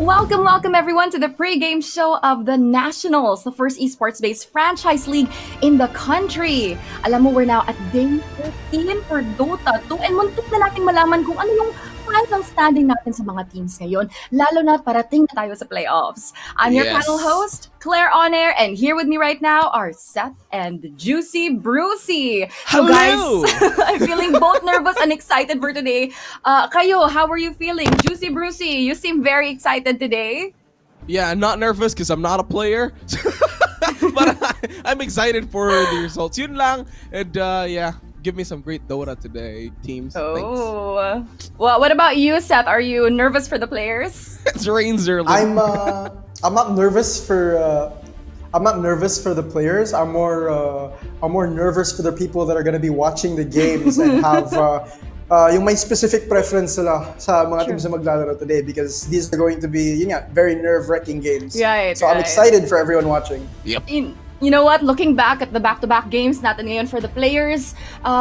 Welcome everyone to the pre-game show of the Nationals, the first esports-based franchise league in the country. Alam mo, we're now at day 13 for Dota 2 and muntik na nating malaman kung ano yung final standing natin sa mga teams ngayon, lalo na parating na tayo sa playoffs. I'm your panel host, Claire On Air, and here with me right now are Seth and Juicy Brucey. So guys, I'm feeling both nervous and excited for today. Kayo, how are you feeling? Juicy Brucey, you seem very excited today. Yeah, I'm not nervous because I'm not a player. But I'm excited for the results. Yun lang. And yeah, give me some great Dota today, teams. Oh. Thanks. Well, what about you, Seth? Are you nervous for the players? It's rains early. I'm not nervous for the players. I'm more nervous for the people that are going to be watching the games and have yung may specific preference sila sa mga teams na maglalaro today, because these are going to be very nerve-wracking games. Right, so I'm excited for everyone watching. Yep. You know what? Looking back at the back-to-back games natin ngayon for the players,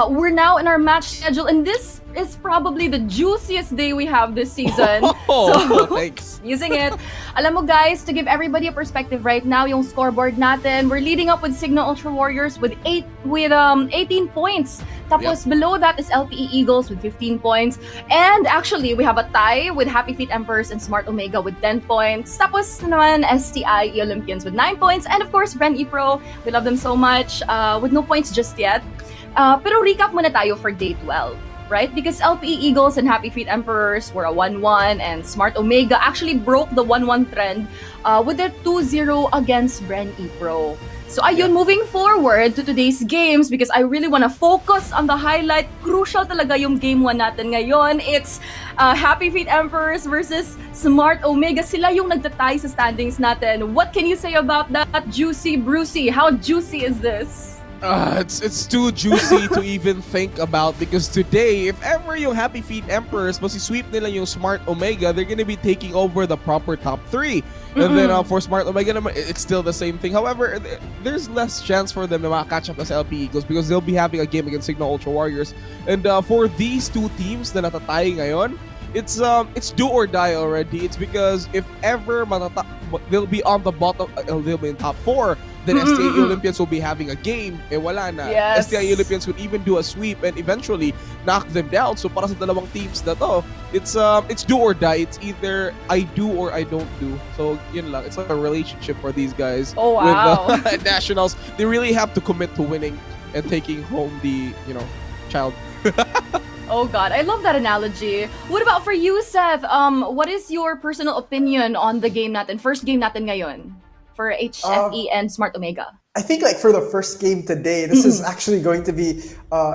we're now in our match schedule, and this is probably the juiciest day we have this season. So, thanks. Using it. Alam mo guys, to give everybody a perspective right now, yung scoreboard natin, we're leading up with Signal Ultra Warriors with 18 points. Tapos below that is LPE Eagles with 15 points. And actually, we have a tie with Happy Feet Emperors and Smart Omega with 10 points. Tapos naman STI Olympians with 9 points. And of course, Bren ePro, we love them so much, with no points just yet. Pero recap muna tayo for day 12. Right? Because LPE Eagles and Happy Feet Emperors were a 1-1, and Smart Omega actually broke the 1-1 trend with their 2-0 against Bren ePro. So ayun, moving forward to today's games, because I really want to focus on the highlight. Crucial talaga yung game 1 natin ngayon. It's Happy Feet Emperors versus Smart Omega. Sila yung nagtatay sa standings natin. What can you say about that, Juicy Brucey? How juicy is this? It's too juicy to even think about, because today, if ever yung Happy Feet Emperors sweep nila yung Smart Omega, they're gonna be taking over the proper top 3. And then for Smart Omega, it's still the same thing. However, there's less chance for them to catch up as LP Eagles, because they'll be having a game against Signal Ultra Warriors. And for these two teams na natatay ngayon, it's do or die already. It's because if ever they'll be on the bottom, they'll be in top 4, then STI Olympians will be having a game, wala na. Yes. STI Olympians would even do a sweep and eventually knock them down. So para sa dalawang teams na to, it's do or die. It's either I do or I don't do. So yun lang. It's like a relationship for these guys. Oh, wow. With Nationals. They really have to commit to winning and taking home the, child. Oh God, I love that analogy. What about for you, Seth? What is your personal opinion on the game natin? First game natin ngayon for HFE and Smart Omega. I think for the first game today, this is actually going to be,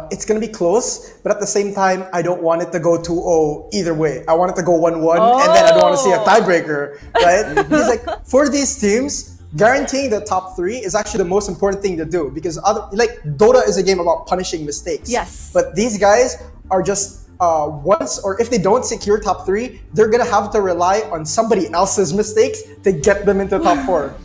it's going to be close, but at the same time, I don't want it to go 2-0 either way. I want it to go 1-1, and then I don't want to see a tiebreaker, right? Because for these teams, guaranteeing the top 3 is actually the most important thing to do, because Dota is a game about punishing mistakes. Yes. But these guys are just once, or if they don't secure top 3, they're gonna have to rely on somebody else's mistakes to get them into top 4.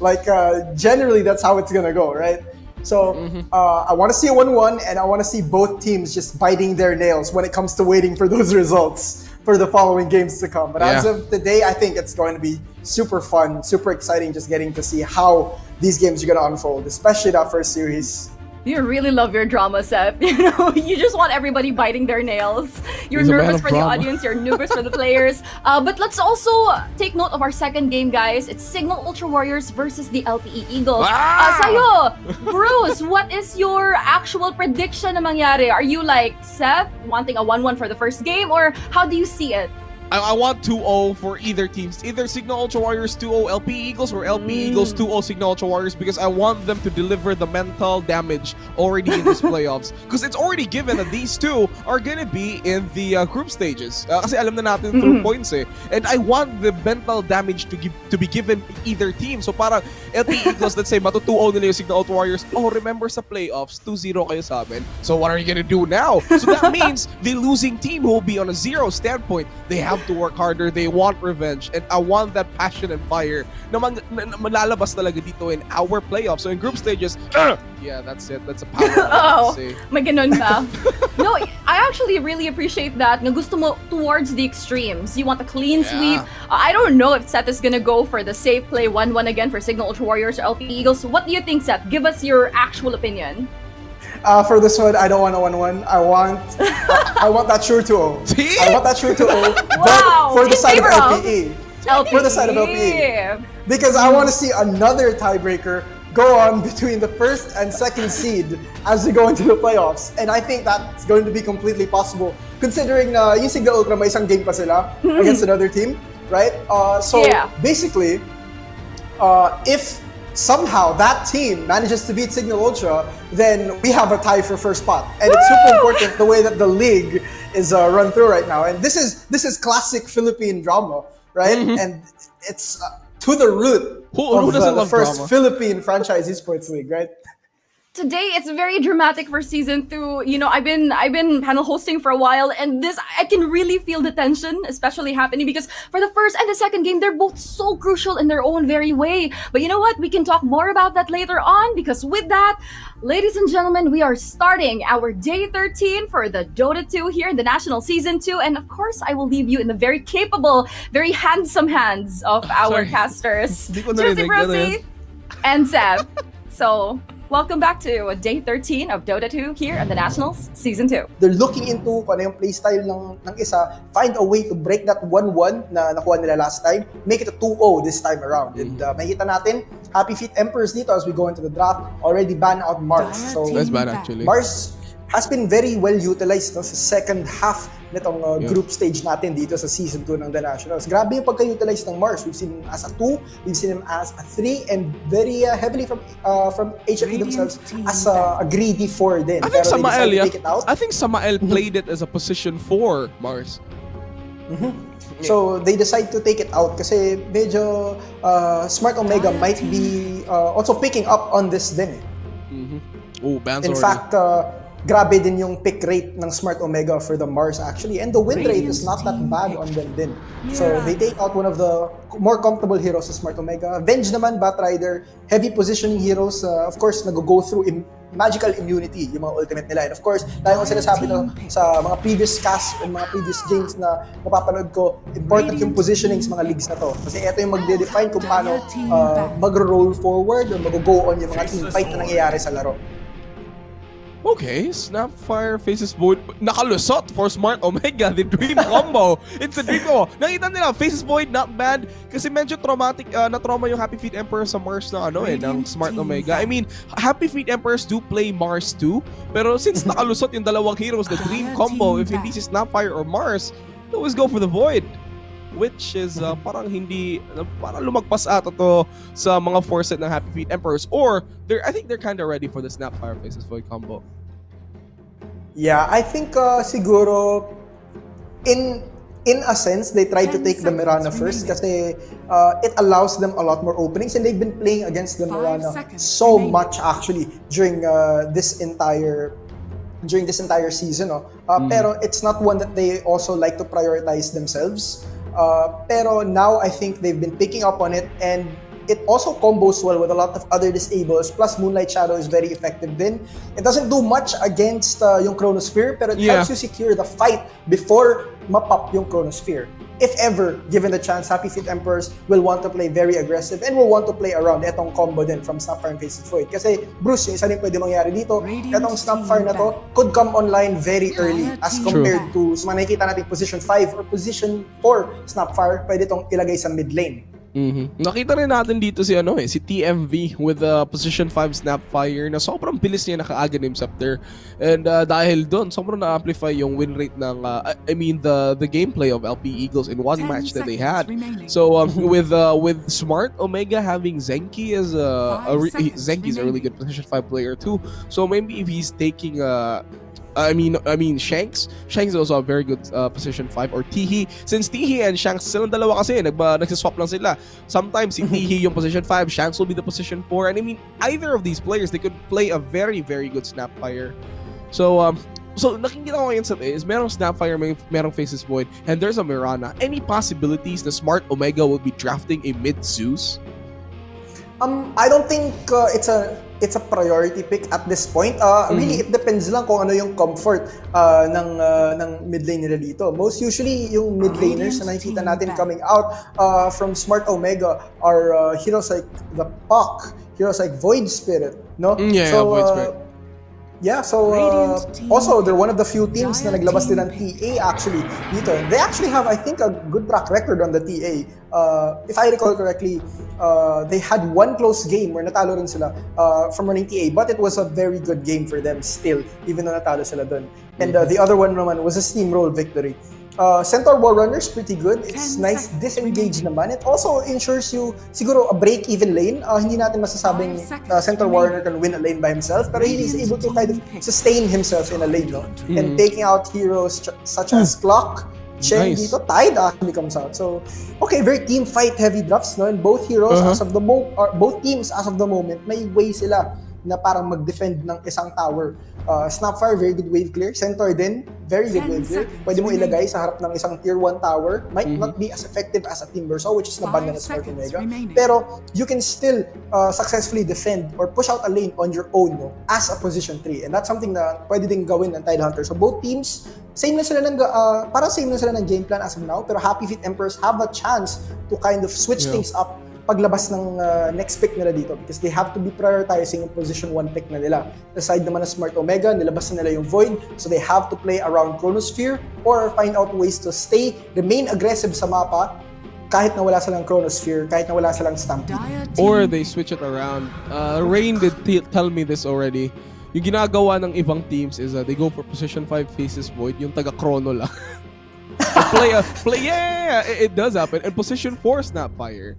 Generally, that's how it's gonna go, right? So I want to see a 1-1, and I want to see both teams just biting their nails when it comes to waiting for those results for the following games to come. But as of today, I think it's going to be super fun, super exciting, just getting to see how these games are going to unfold, especially that first series. You really love your drama, Seth. You just want everybody biting their nails. You're nervous for the audience, you're nervous for the players. But let's also take note of our second game, guys. It's Signal Ultra Warriors versus the LPE Eagles. Sa'yo, Bruce, what is your actual prediction na mangyari? Are you like Seth, wanting a 1-1 for the first game, or how do you see it? I want 2-0 for either teams. Either Signal Ultra Warriors 2-0 LP Eagles or LP Eagles 2-0 Signal Ultra Warriors, because I want them to deliver the mental damage already in these playoffs. Because it's already given that these two are gonna be in the group stages. Kasi alam na natin through points eh. And I want the mental damage to be given to either team. So parang LP Eagles, let's say, matu-2-0 nila yung Signal Ultra Warriors. Oh, remember sa playoffs, 2-0 kayo sa amin. So what are you gonna do now? So that means the losing team who will be on a 0 standpoint, they have have to work harder. They want revenge. And I want that passion and fire na malalabas talaga dito in our playoffs. So in group stages, yeah, that's it. That's a power. Oh, may ganun ba? No, I actually really appreciate that. Na gusto mo towards the extremes. You want a clean sweep. I don't know if Seth is gonna go for the safe play 1-1 again for Signal Ultra Warriors or LP Eagles. What do you think, Seth? Give us your actual opinion. For this one, I don't want a 1-1. I want that sure 2-0. See? I want that sure 2-0. Wow! For the In side of favor of LPE. For the side of LPE. Because I want to see another tiebreaker go on between the first and second seed as we go into the playoffs. And I think that's going to be completely possible considering na yung Signal Ultra may isang game pa sila against another team, right? Basically, if somehow that team manages to beat Signal Ultra, then we have a tie for first spot. And it's super important the way that the league is run through right now. And this is classic Philippine drama, right? And it's to the root of the first drama? Philippine franchise esports league, right? Today it's very dramatic for season 2. You know, I've been panel hosting for a while, and this I can really feel the tension, especially happening because for the first and the second game, they're both so crucial in their own very way. But you know what? We can talk more about that later on because with that, ladies and gentlemen, we are starting our day 13 for the Dota 2 here in the National Season 2, and of course, I will leave you in the very capable, very handsome hands of our casters, Juicy Brucey and Seb. So. Welcome back to day 13 of Dota 2 here on the Nationals Season 2. They're looking into kung ano yung playstyle ng isa, find a way to break that 1-1 na nakuha nila last time, make it a 2-0 this time around. And makita natin, Happy Feet Emperors dito as we go into the draft, already ban out Mars. So that's bad actually. Mars has been very well utilized sa second half nitong group stage natin dito sa Season 2 ng The Nationals. Grabe yung pagka-utilize ng Mars. We've seen him as a 2, we've seen him as a 3, and very heavily from HFE themselves as a greedy 4 din. I think Samael, I think Samael played it as a position 4, Mars. So they decide to take it out kasi medyo Smart Omega might be also picking up on this din. Oh, bans In already. fact, grabe din yung pick rate ng Smart Omega for the Mars actually. And the win rate is not that bad on them din. So they take out one of the more comfortable heroes sa Smart Omega. Venge naman, Batrider, heavy positioning heroes. Of course, nag-go through magical immunity yung mga ultimate nila. And of course, dahil ko sinasabi na sa mga previous casts and mga previous games na mapapanood ko, important yung positioning sa mga leagues na to. Kasi ito yung magde-define kung paano mag-roll forward or mag-go on yung mga team fight na nangyayari sa laro. Okay, Snapfire faces Void. Nakalusot for Smart Omega, the dream combo. It's the dream combo. Nakita nila, faces Void, not bad. Kasi medyo traumatic, na-trauma yung Happy Feet Emperors sa Mars na ng Smart Omega. I mean, Happy Feet Emperors do play Mars too. Pero since nakalusot yung dalawang heroes, the dream combo, if hindi si Snapfire or Mars, they always go for the Void. Which is parang lumagpas ata to sa mga forset ng Happy Feet Emperors, or I think they're kind of ready for the Snapfire faces Void combo. Yeah, I think siguro in a sense they tried to take the Mirana first kasi it allows them a lot more openings, and they've been playing against the Mirana so much actually during this entire season. Pero it's not one that they also like to prioritize themselves. Pero now I think they've been picking up on it, and it also combos well with a lot of other disables. Plus, Moonlight Shadow is very effective din. It doesn't do much against yung Chronosphere, pero it helps you secure the fight before mapop yung Chronosphere. If ever given the chance, Happy Feet Emperors will want to play very aggressive and will want to play around etong combo din from Snapfire and Faces Void. Kasi Bruce, yung isa din pwede mangyari dito, etong Snapfire na to could come online very early as compared to mga nakikita natin position 5 or position 4 Snapfire, pwede itong ilagay sa mid lane. Nakita rin natin dito si si TMV with position 5 Snapfire na sobrang bilis niya nakaaga ng Scepter, and dahil doon sobrang na-amplify yung win rate ng the gameplay of LP Eagles in one match that they had. So with Smart Omega having Zenki as Zenki's a really good position 5 player too. So maybe if he's taking Shanks is also a very good position 5, or Tihi. Since Tihi and Shanks silang dalawa kasi nagsiswap lang sila. Sometimes si Tihi yung position 5, Shanks will be the position 4, and either of these players, they could play a very very good Snapfire. So So, nakikita ko ngayon sa is merong Snapfire, merong Faceless Void, and there's a Mirana. Any possibilities na Smart Omega will be drafting a mid Zeus? I don't think it's a priority pick at this point. Really, it depends lang kung ano yung comfort ng mid lane nila dito. Most usually, yung mid laners na nakikita natin coming out from Smart Omega are heroes like the Puck, heroes like Void Spirit, no? Void Spirit. Yeah, so also they're one of the few teams na naglabas din ng TA actually dito. They actually have, I think, a good track record on the TA. If I recall correctly, they had one close game where natalo rin sila from running TA, but it was a very good game for them still, even though natalo sila dun. And the other one naman was a steamroll victory. Centaur War Runner's pretty good. It's nice disengage naman. It also ensures you siguro a break-even lane. Hindi natin masasabing Centaur War Runner can win a lane by himself, pero he is able to kind of sustain himself in a lane, no? And taking out heroes such as Clock, Chen dito, Tide actually comes out. So, okay, very team fight heavy drafts, no? And both heroes as of the both teams as of the moment, may way sila na parang mag-defend ng isang tower. Snapfire, very good wave clear. Centaur din, very good wave clear. Pwede mo ilagay sa harap ng isang tier 1 tower. Might not be as effective as a Timbersaw, which is naban ng Smart Omega. Pero you can still successfully defend or push out a lane on your own, no, as a position 3. And that's something na pwede din gawin ng Tidehunter. So both teams, same na sila ng game plan as of now. Pero Happy Feet Emperors have a chance to kind of switch things up paglabas ng next pick nila dito because they have to be prioritizing yung position 1 pick na nila. The side naman ng Smart Omega, nilabas na nila yung Void, so they have to play around Chronosphere or find out ways to remain aggressive sa mapa kahit na wala silang Chronosphere, kahit na wala silang Stampede. Or they switch it around. Rain did tell me this already. Yung ginagawa ng ibang teams is they go for position 5 Faceless Void, yung taga-chrono lang. It does happen. And position 4 Snapfire.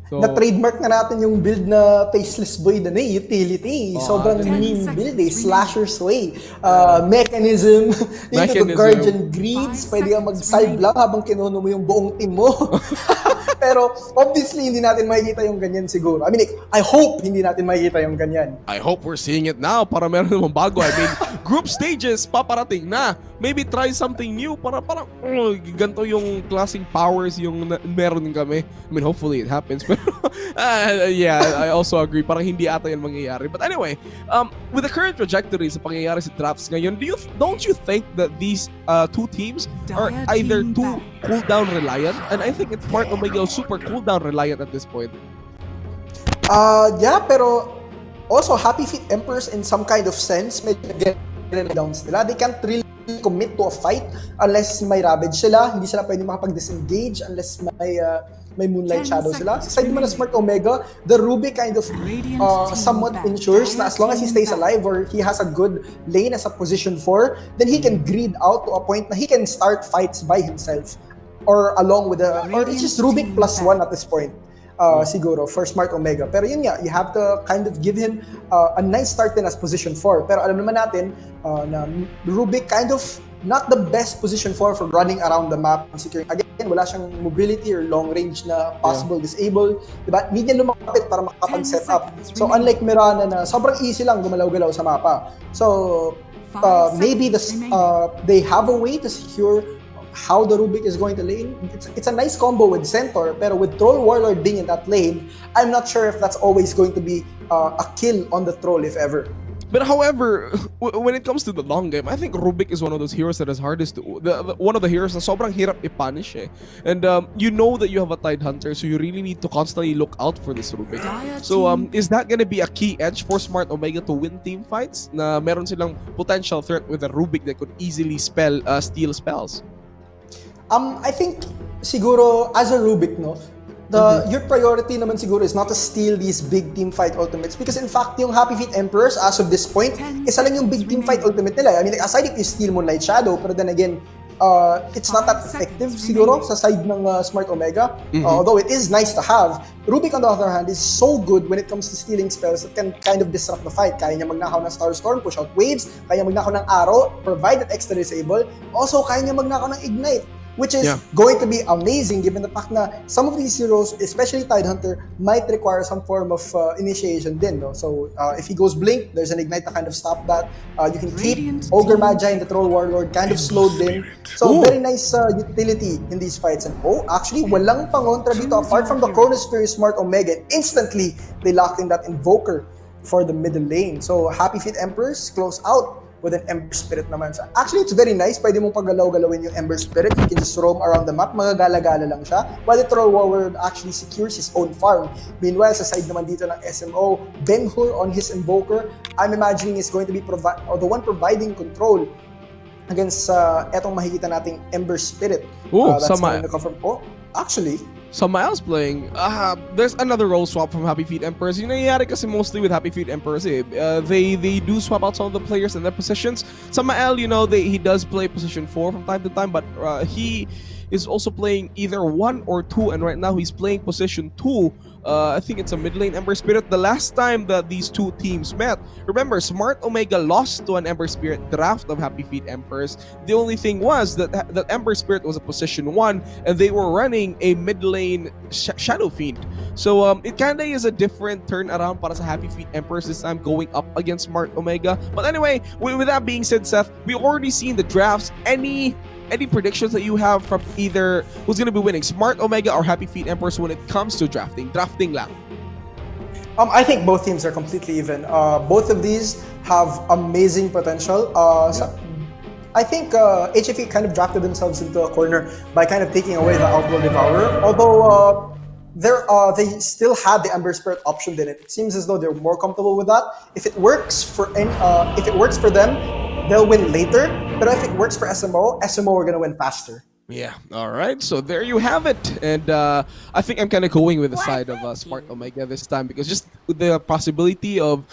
So, na-trademark na natin yung build na Faceless Void utility. Sobrang meme build Slasher's Way. Mechanism, into the Guardian Greeds. Pwede kang mag-salve lang habang kinuno mo yung buong team mo. Pero obviously, hindi natin makikita yung ganyan siguro. I mean, I hope hindi natin makikita yung ganyan. I hope we're seeing it now para meron namang bago. I mean, group stages, paparating na. Maybe try something new para ganito yung klaseng powers yung meron din kami. I mean, hopefully it happens. Pero, yeah, I also agree. Parang hindi ata yan mangyayari. But anyway, with the current trajectory sa pangyayari sa drafts ngayon, don't you think that these two teams are either too cooldown reliant? And I think it's Smart Omega super cooldown reliant at this point. Yeah, pero also Happy Feet Emperors in some kind of sense, medyo get downs nila. They can't really commit to a fight unless may Ravage sila. Hindi sila pwede makapag-disengage unless may Moonlight Shadow sila. Sa side naman ng Smart Omega, the Ruby kind of somewhat ensures na as long as he stays alive or he has a good lane as a position 4, then he can greed out to a point na he can start fights by himself or along with or it's just Rubik +1 at this point. Siguro for Smart Omega. Pero yun nga, you have to kind of give him a nice start din as position 4. Pero alam naman natin na Rubik kind of not the best position for running around the map and securing. Again, wala siyang mobility or long range na possible disable. Diba? Hindi niya lumapit para makapag-set up. So unlike Mirana na sobrang easy lang gumalaw-galaw sa mapa. So maybe they have a way to secure how the Rubik is going to lane. It's a nice combo with Centaur, pero with Troll Warlord being in that lane, I'm not sure if that's always going to be a kill on the Troll, if ever. But however, when it comes to the long game, I think Rubik is one of those heroes that is hardest to... one of the heroes na sobrang hirap i-punish eh. And you know that you have a Tidehunter, so you really need to constantly look out for this Rubik. So is that gonna be a key edge for Smart Omega to win team fights? Na meron silang potential threat with a Rubik that could easily steal spells? I think siguro as a Rubik, no, your priority naman siguro is not to steal these big team fight ultimates because in fact yung Happy Feet Emperors as of this point, isa lang yung big team fight ultimate nila. I mean, like, aside if you steal Moonlight Shadow, pero then again, it's not that effective siguro sa side ng Smart Omega. Although it is nice to have. Rubik on the other hand is so good when it comes to stealing spells that can kind of disrupt the fight. Kaya niya magnakaw ng Starstorm, push out waves, kaya niya magnakaw ng Arrow, provide that extra disable. Also, kaya niya magnakaw ng Ignite. which is going to be amazing given the fact na some of these heroes, especially Tidehunter, might require some form of initiation din. No? So if he goes Blink, there's an Ignite to kind of stop that. You can keep Ogre Magi and the Troll Warlord kind of slowed din. So very nice utility in these fights. And actually, walang pangontra dito apart from the Chronosphere Smart Omega. Instantly, they locked in that Invoker for the middle lane. So Happy Feet Emperors close out with an Ember Spirit naman. So actually, it's very nice. Pwede mong paggalaw-galawin yung Ember Spirit. You can just roam around the map. Magagala-gala lang siya. While the Troll Warlord actually secures his own farm. Meanwhile, sa side naman dito ng SMO, Ben-Hur on his Invoker, I'm imagining is going to be the one providing control against etong makikita nating Ember Spirit. That's going to come from... actually... So Miles playing, there's another role swap from Happy Feet Emperors. You know, nangyayari kasi mostly with Happy Feet Emperors. They do swap out some of the players and their positions. Samael, you know, he does play position 4 from time to time, but he is also playing either 1 or 2, and right now he's playing position 2. I think it's a mid lane Ember Spirit. The last time that these two teams met, remember, Smart Omega lost to an Ember Spirit draft of Happy Feet Emperors. The only thing was that Ember Spirit was a position 1, and they were running a mid lane Shadow Fiend. So it kinda is a different turnaround para sa Happy Feet Emperors this time, going up against Smart Omega. But anyway, with that being said, Seth, we already seen the drafts. Any predictions that you have from either who's gonna be winning, Smart Omega or Happy Feet Emperors, when it comes to drafting lang? I think both teams are completely even. Both of these have amazing potential. I think HFE kind of drafted themselves into a corner by kind of taking away the Outlaw Devourer. Although they still had the Ember Spirit option, then it seems as though they're more comfortable with that. If it works for them, they'll win later. But if it works for SMO are gonna win faster. Yeah, all right. So there you have it. And I think I'm kind of going with the side of Smart Omega this time, because just the possibility of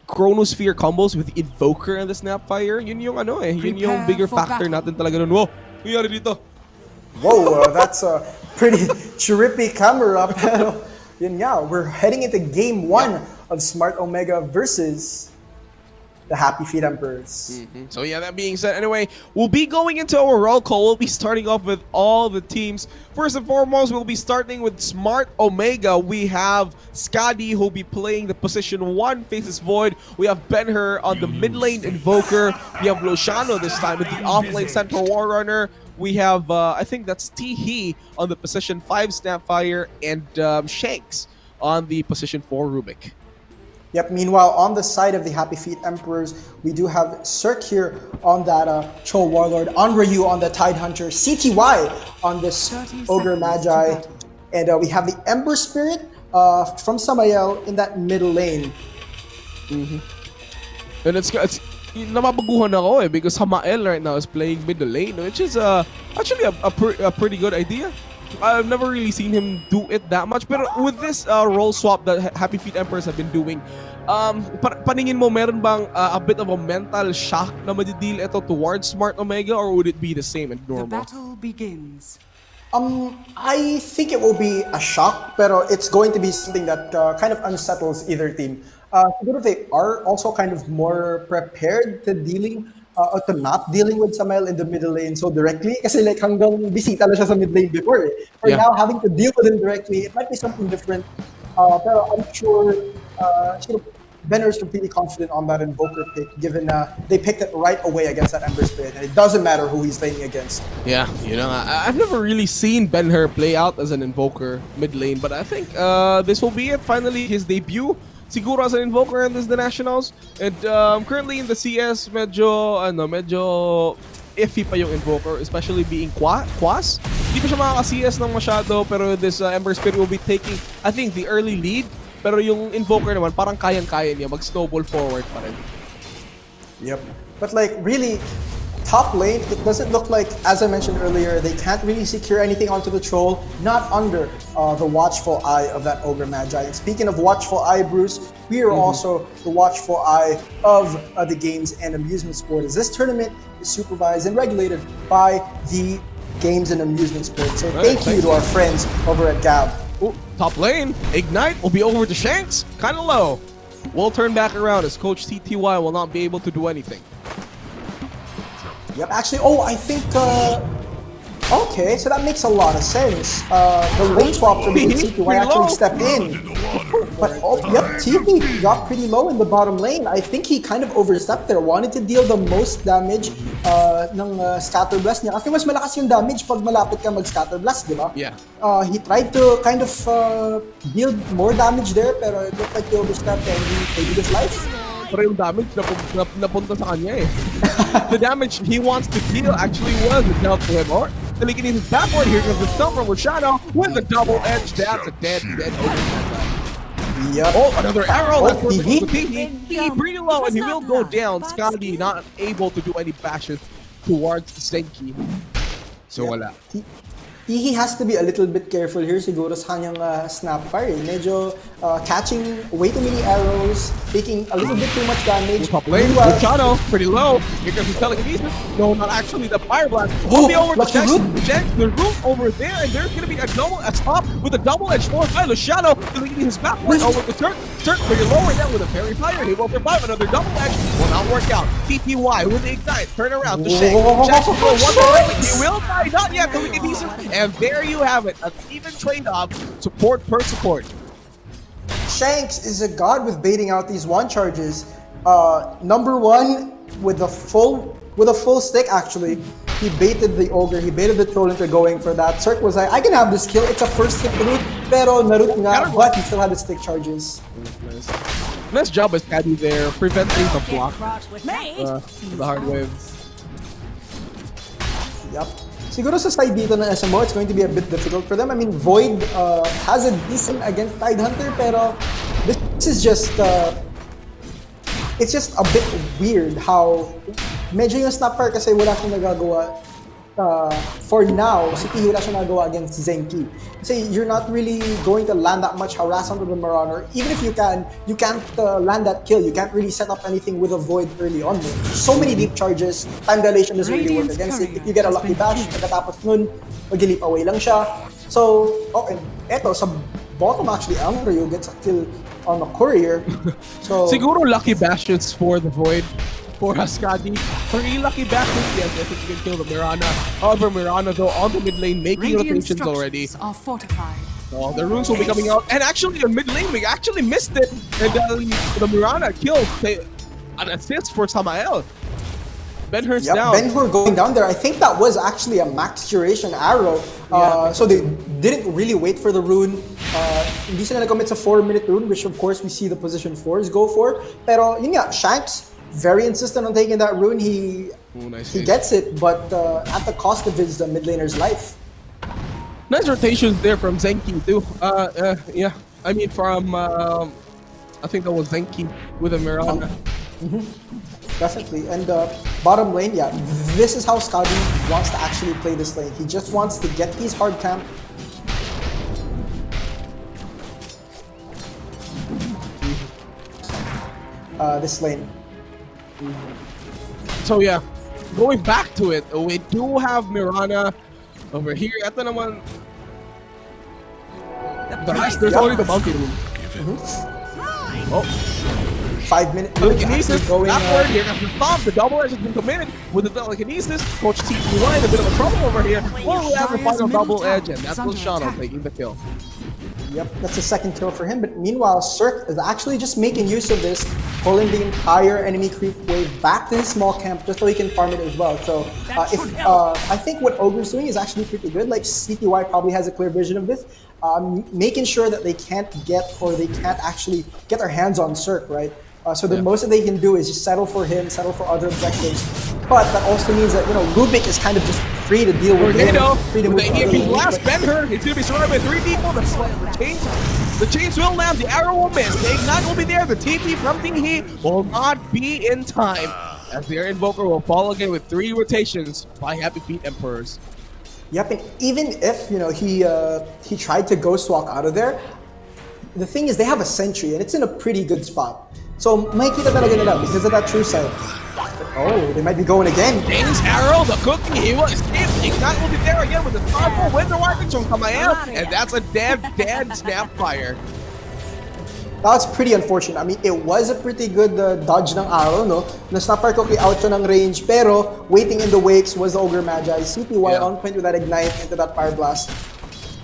Chronosphere combos with Invoker and the Snapfire, yun yung yun yung bigger factor natin talaga nun. Whoa, nangyari dito? Whoa, that's a pretty trippy camera. Pero yun nga, we're heading into game 1 of Smart Omega versus the Happy Feet Emperors. So yeah, that being said, anyway, we'll be going into our roll call. We'll be starting off with all the teams. First and foremost, we'll be starting with Smart Omega. We have Skadi, who'll be playing the position 1 Faceless Void. We have Ben-Hur on the mid lane Invoker. We have Luciano this time with the off-lane Central War Runner. We have, I think that's T-He on the position 5 Snapfire, and Shanks on the position 4 Rubik. Yep, meanwhile, on the side of the Happy Feet Emperors, we do have Cirque here on that Troll Warlord, on Ryu on the Tidehunter, CTY on this Ogre Magi, and we have the Ember Spirit from Samael in that middle lane. And it's namabaguhan ako because Samael right now is playing middle lane, which is actually a pretty good idea. I've never really seen him do it that much, but with this role swap that Happy Feet Emperors have been doing, paningin mo, meron bang a bit of a mental shock na madideal ito towards Smart Omega, or would it be the same and normal? The battle begins. I think it will be a shock, pero it's going to be something that kind of unsettles either team. Siguro they are also kind of more prepared to not dealing with Samael in the middle lane so directly, kasi like hanggang bisita lang siya sa mid lane before. For now, having to deal with him directly, it might be something different. Pero I'm sure Ben-Hur is completely confident on that Invoker pick, given they picked it right away against that Ember Spirit, and it doesn't matter who he's playing against. Yeah, you know, I've never really seen Ben-Hur play out as an Invoker mid lane, but I think this will be it. Finally, his debut. Siguro as an Invoker in the Nationals. And currently in the CS, medyo iffy pa yung Invoker, especially being Quas. Hindi pa siya makaka-CS ng masyado, pero this Ember Spirit will be taking, I think, the early lead. Pero yung Invoker naman, parang kayang-kaya niya mag-snowball forward pa rin. Yep. But like, really, top lane, it doesn't look like, as I mentioned earlier, they can't really secure anything onto the Troll, not under the watchful eye of that Ogre Magi. And speaking of watchful eye, Bruce, we are also the watchful eye of the Games and Amusements Board, as this tournament is supervised and regulated by the Games and Amusements Board. So thank you to our friends over at GAB. Ooh, top lane, Ignite will be over to Shanks, kind of low. We'll turn back around as Coach TTY will not be able to do anything. Yep, actually, I think Okay, so that makes a lot of sense. The lane swap from CTY actually stepped in. But, yep, TP got pretty low in the bottom lane. I think he kind of overstepped there. Wanted to deal the most damage ng Scatter Blast niya. Kasi mas malakas yung damage pag malapit ka mag-Scatter Blast, di ba? Yeah. He tried to kind of deal more damage there, pero it looked like he overstepped and he paid his life. Pero yung damage napunta sa kanya eh. The damage he wants to deal actually was dealt to him. Or telekinesis backward. Here comes the stun from Rashano with the double edge. That's a dead over. Yep. Oh, another arrow. That's what He pretty low and he will go down. Scotty not able to do any bashes towards Zenki. So wala. He has to be a little bit careful here siguro sa kanyang snap fire. Medyo catching way too many arrows, taking a little bit too much damage. Top lane, Luciano, pretty low. Here comes the telekinesis. No, not actually the fire blast. Will be over the root over there, and there's gonna be a stop with a double-edged sword by Luciano. Telekinesis backward over the Turk. Turk pretty low right now with a fairy fire. He will survive another double edge. Will not work out. TPY with the ignite. Turn around to Shank. Shank will one more. He will die. Not yet. Telekinesis. And there you have it, an even trade-off, support per support. Shanks is a god with baiting out these one charges. Number one with a full stick actually. He baited the ogre, he baited the troll into going for that. Cirque was like, I can have this kill. It's a first hit root, pero narut nga, but he still had the stick charges. Nice job as Caddy there, preventing the block. The hard waves. Yep. Siguro sa side dito ng SMO, it's going to be a bit difficult for them. I mean, Void has a decent against Tidehunter, pero this is just it's just a bit weird how medyo yung snapper kasi wala siyang nagagawa for now. Si P wala siyang nagagawa against Zenki. Kasi you're not really going to land that much harass onto the Marauder. Even if you can't land that kill. You can't really set up anything with a Void early on. So many deep charges. Time dilation doesn't really work against it. If you get a lucky bash, pagkatapos nun, mag-leap away lang siya. So, and eto, sa bottom actually, Amryo gets a kill on the courier. So, siguro lucky bashes for the Void. For Haskadi, 3 lucky bashes, yes, I think you can kill the Mirana. However, Mirana though on the mid lane making rotations already. Are fortified. Oh, the runes will be coming out. And actually in mid lane, we actually missed it. And the Mirana killed an assist for Samael. Ben-Hur's down. Ben-Hur going down there. I think that was actually a max duration arrow. So they didn't really wait for the rune. Hindi sila nag-commit sa 4-minute rune, which of course we see the position 4s go for. Pero yun nga, Shanks, very insistent on taking that rune. He gets it, but at the cost of his mid laner's life. Nice rotations there from Zenki too. Yeah, I mean from I think that was Zenki with a Mirana. Definitely. And bottom lane, yeah, this is how Skadi wants to actually play this lane. He just wants to get these hard camp. This lane. So yeah, going back to it, we do have Mirana over here. Ito naman, there's only the monkey room. Oh. 5-minute telekinesis going backward. Here comes the stop. The double edge has been committed with the telekinesis. Coach TPY in a bit of a trouble over here. Well, we have the final double edge, and that's Luciano taking the kill. Yep, that's the second kill for him. But meanwhile, Cirque is actually just making use of this, pulling the entire enemy creep wave back to his small camp just so he can farm it as well. So I think what Ogre's doing is actually pretty good. Like CTY probably has a clear vision of this, making sure that they can't get or they can't actually get their hands on Cirque, right? So the most that they can do is just settle for him, settle for other objectives. But that also means that, you know, Rubik is kind of just free to deal with him. Free to move the last Ben-Hur, it's going to be surrounded by 3 people. The chains will land, the arrow will miss, the ignite will be there, the TP from Tinghe will not be in time. As their invoker will fall again with 3 rotations by Happy Feet Emperors. Yep, and even if, you know, he tried to ghost walk out of there, the thing is they have a sentry and it's in a pretty good spot. So makikita talaga nila because of that true sight. Oh, they might be going again. Dane's arrow, the cookie, he will escape. Ignite will be there again with the powerful winter weapons from Kamael, and that's a dead snap fire. That's pretty unfortunate. I mean, it was a pretty good dodge ng arrow, no? Na-snapper cookie out siya ng range, pero waiting in the wakes was the Ogre Magi. CTY Yeah. on point with that ignite into that Fire Blast.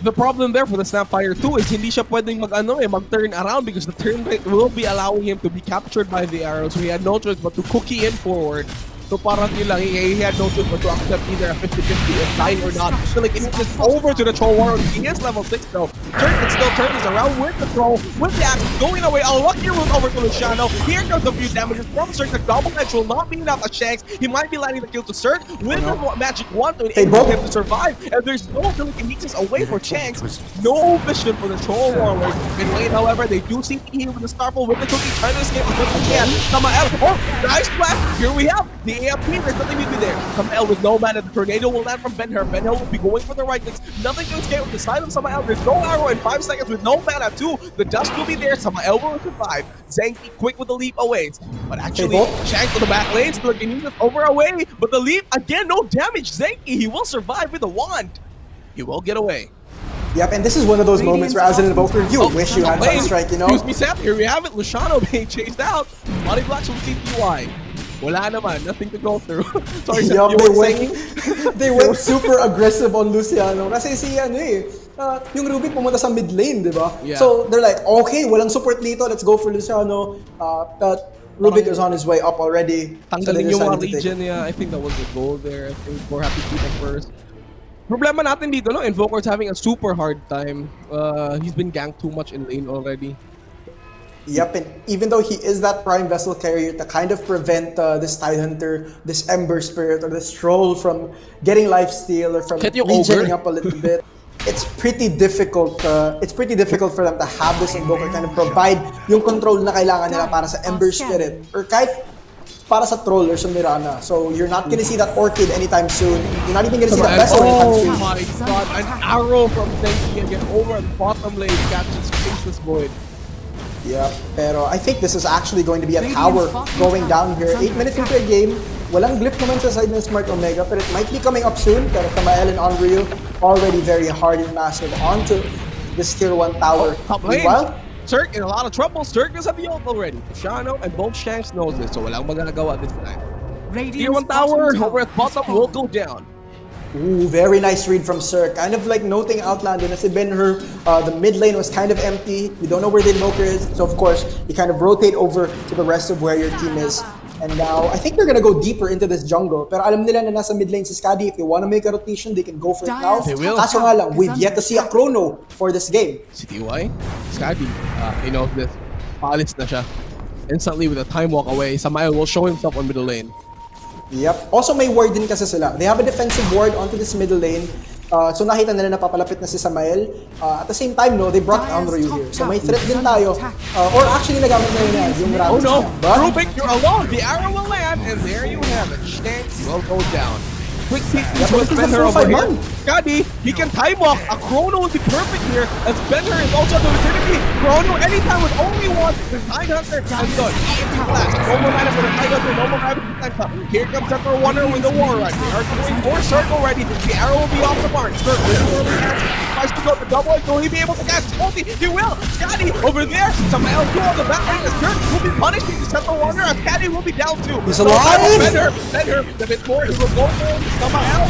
The problem there for the Snapfire 2 is hindi siya pwedeng mag-turn around because the turn rate will be allowing him to be captured by the arrows. So he had no choice but to cookie in forward. So parang yun lang, he had no choice but to accept either a 50-50 if dying or not. So like, it's just over to the Troll Warrior. He is level 6 though. Turn can still turn this around with the Troll, with the axe going away. A lucky route over to Luciano. Here comes a few damages from Cirque. The double edge will not be enough at Shanks. He might be landing the kill to Cirque with the magic wand to enable him to survive. And there's no telekinesis away for Shanks. No vision for the Troll Warrior. In lane, however, they do see here with the Starfall with the cookie trying to escape as much as he can. Samael, oh, nice blast. Here we have the AFP, there's nothing to do there. Samael with no mana, the tornado will land from Ben-Hur. Ben-Hur will be going for the right clicks. Nothing to escape with the side of Samael. There's no arrow in 5 seconds with no mana too. The dust will be there. Samael will survive. Zenki quick with the leap awaits. But actually, Shanks with the back lane, still getting this over away. But the leap, again, no damage. Zenki, he will survive with the wand. He will get away. Yep, and this is one of those moments where as an invoker, you wish you had Sunstrike, you know? Excuse me, Seth. Here we have it. Luciano being chased out. Body blocks from CTY. Wala naman, nothing to go through. Sorry, Seth, Yup, you were saying? they went super aggressive on Luciano. Kasi si yung Rubik pumunta sa mid lane, di ba? Yeah. So they're like, okay, walang support dito, let's go for Luciano. But Rubik is on his way up already. So they Tanggalin yung mga decided to take region niya. I think that was the goal there. I think for Happy Feet at first. Problema natin dito, no? Invoker's having a super hard time. He's been ganked too much in lane already. Yep, and even though he is that prime vessel carrier to kind of prevent this Tidehunter, this Ember Spirit, or this Troll from getting lifesteal or from regenerating up a little bit, it's pretty difficult. It's pretty difficult for them to have this Invoker kind of provide yung control na kailangan nila para sa Ember Spirit or kahit para sa Troll or sa Mirana. So you're not gonna see that Orchid anytime soon. You're not even gonna see that vessel anytime soon. Oh my god, an arrow from Zenki again over the bottom lane catches Faceless Void. Yeah, pero I think this is actually going to be a tower going down here. 8 minutes into a game, walang glip naman sa side ng Smart Omega, but it might be coming up soon. Pero Tamael and Onryu already very hard and massive onto this tier 1 tower. Meanwhile, Cirque in a lot of trouble. Cirque is at the ult already. Shano and both Shanks knows this, so walang magagawa this time. Tier 1 tower over at bottom will go down. Ooh, very nice read from Sir. Kind of like noting Outlander na si Ben-Hur, the mid lane was kind of empty. You don't know where the Invoker is. So of course, you kind of rotate over to the rest of where your team is. And now, I think they're gonna go deeper into this jungle. Pero alam nila na nasa mid lane si Skadi. If they wanna make a rotation, they can go for it now. They will. Kaso nga lang, we've yet to see a chrono for this game. CTY, Skadi, he knows this. Paalis na siya. Instantly with a time walk away, Samael will show himself on middle lane. Yep. Also may ward din kasi sila. They have a defensive ward onto this middle lane. So nakita nila na papalapit na si Samael. At the same time, no, they brought Onryu here. So may threat din tayo. Or actually nagamit na yun yung Oh no, But Rubik, you're alone. The arrow will land, and there you have it. Shanks will go down. Quick peek into Ben-Hur over here. Skadi, he can time walk. A chrono would be perfect here, as Ben-Hur is also the vicinity. Chrono anytime with only one. The Tidehunter and done. EMP blast. No more mana for the Tidehunter. No more mana for the Tidehunter. Here comes Central Wonder with the War Run. They are going for Circle already. The arrow will be off the mark. Circle will be catching. Tries to go to double. Will he be able to catch his ulti? He will. Skadi over there. Samael go on the back line. As Circle will be punished. The Central Wonder. As Skadi will be down too. He's alive. Ben-Hur, a bit more. He will go for Samael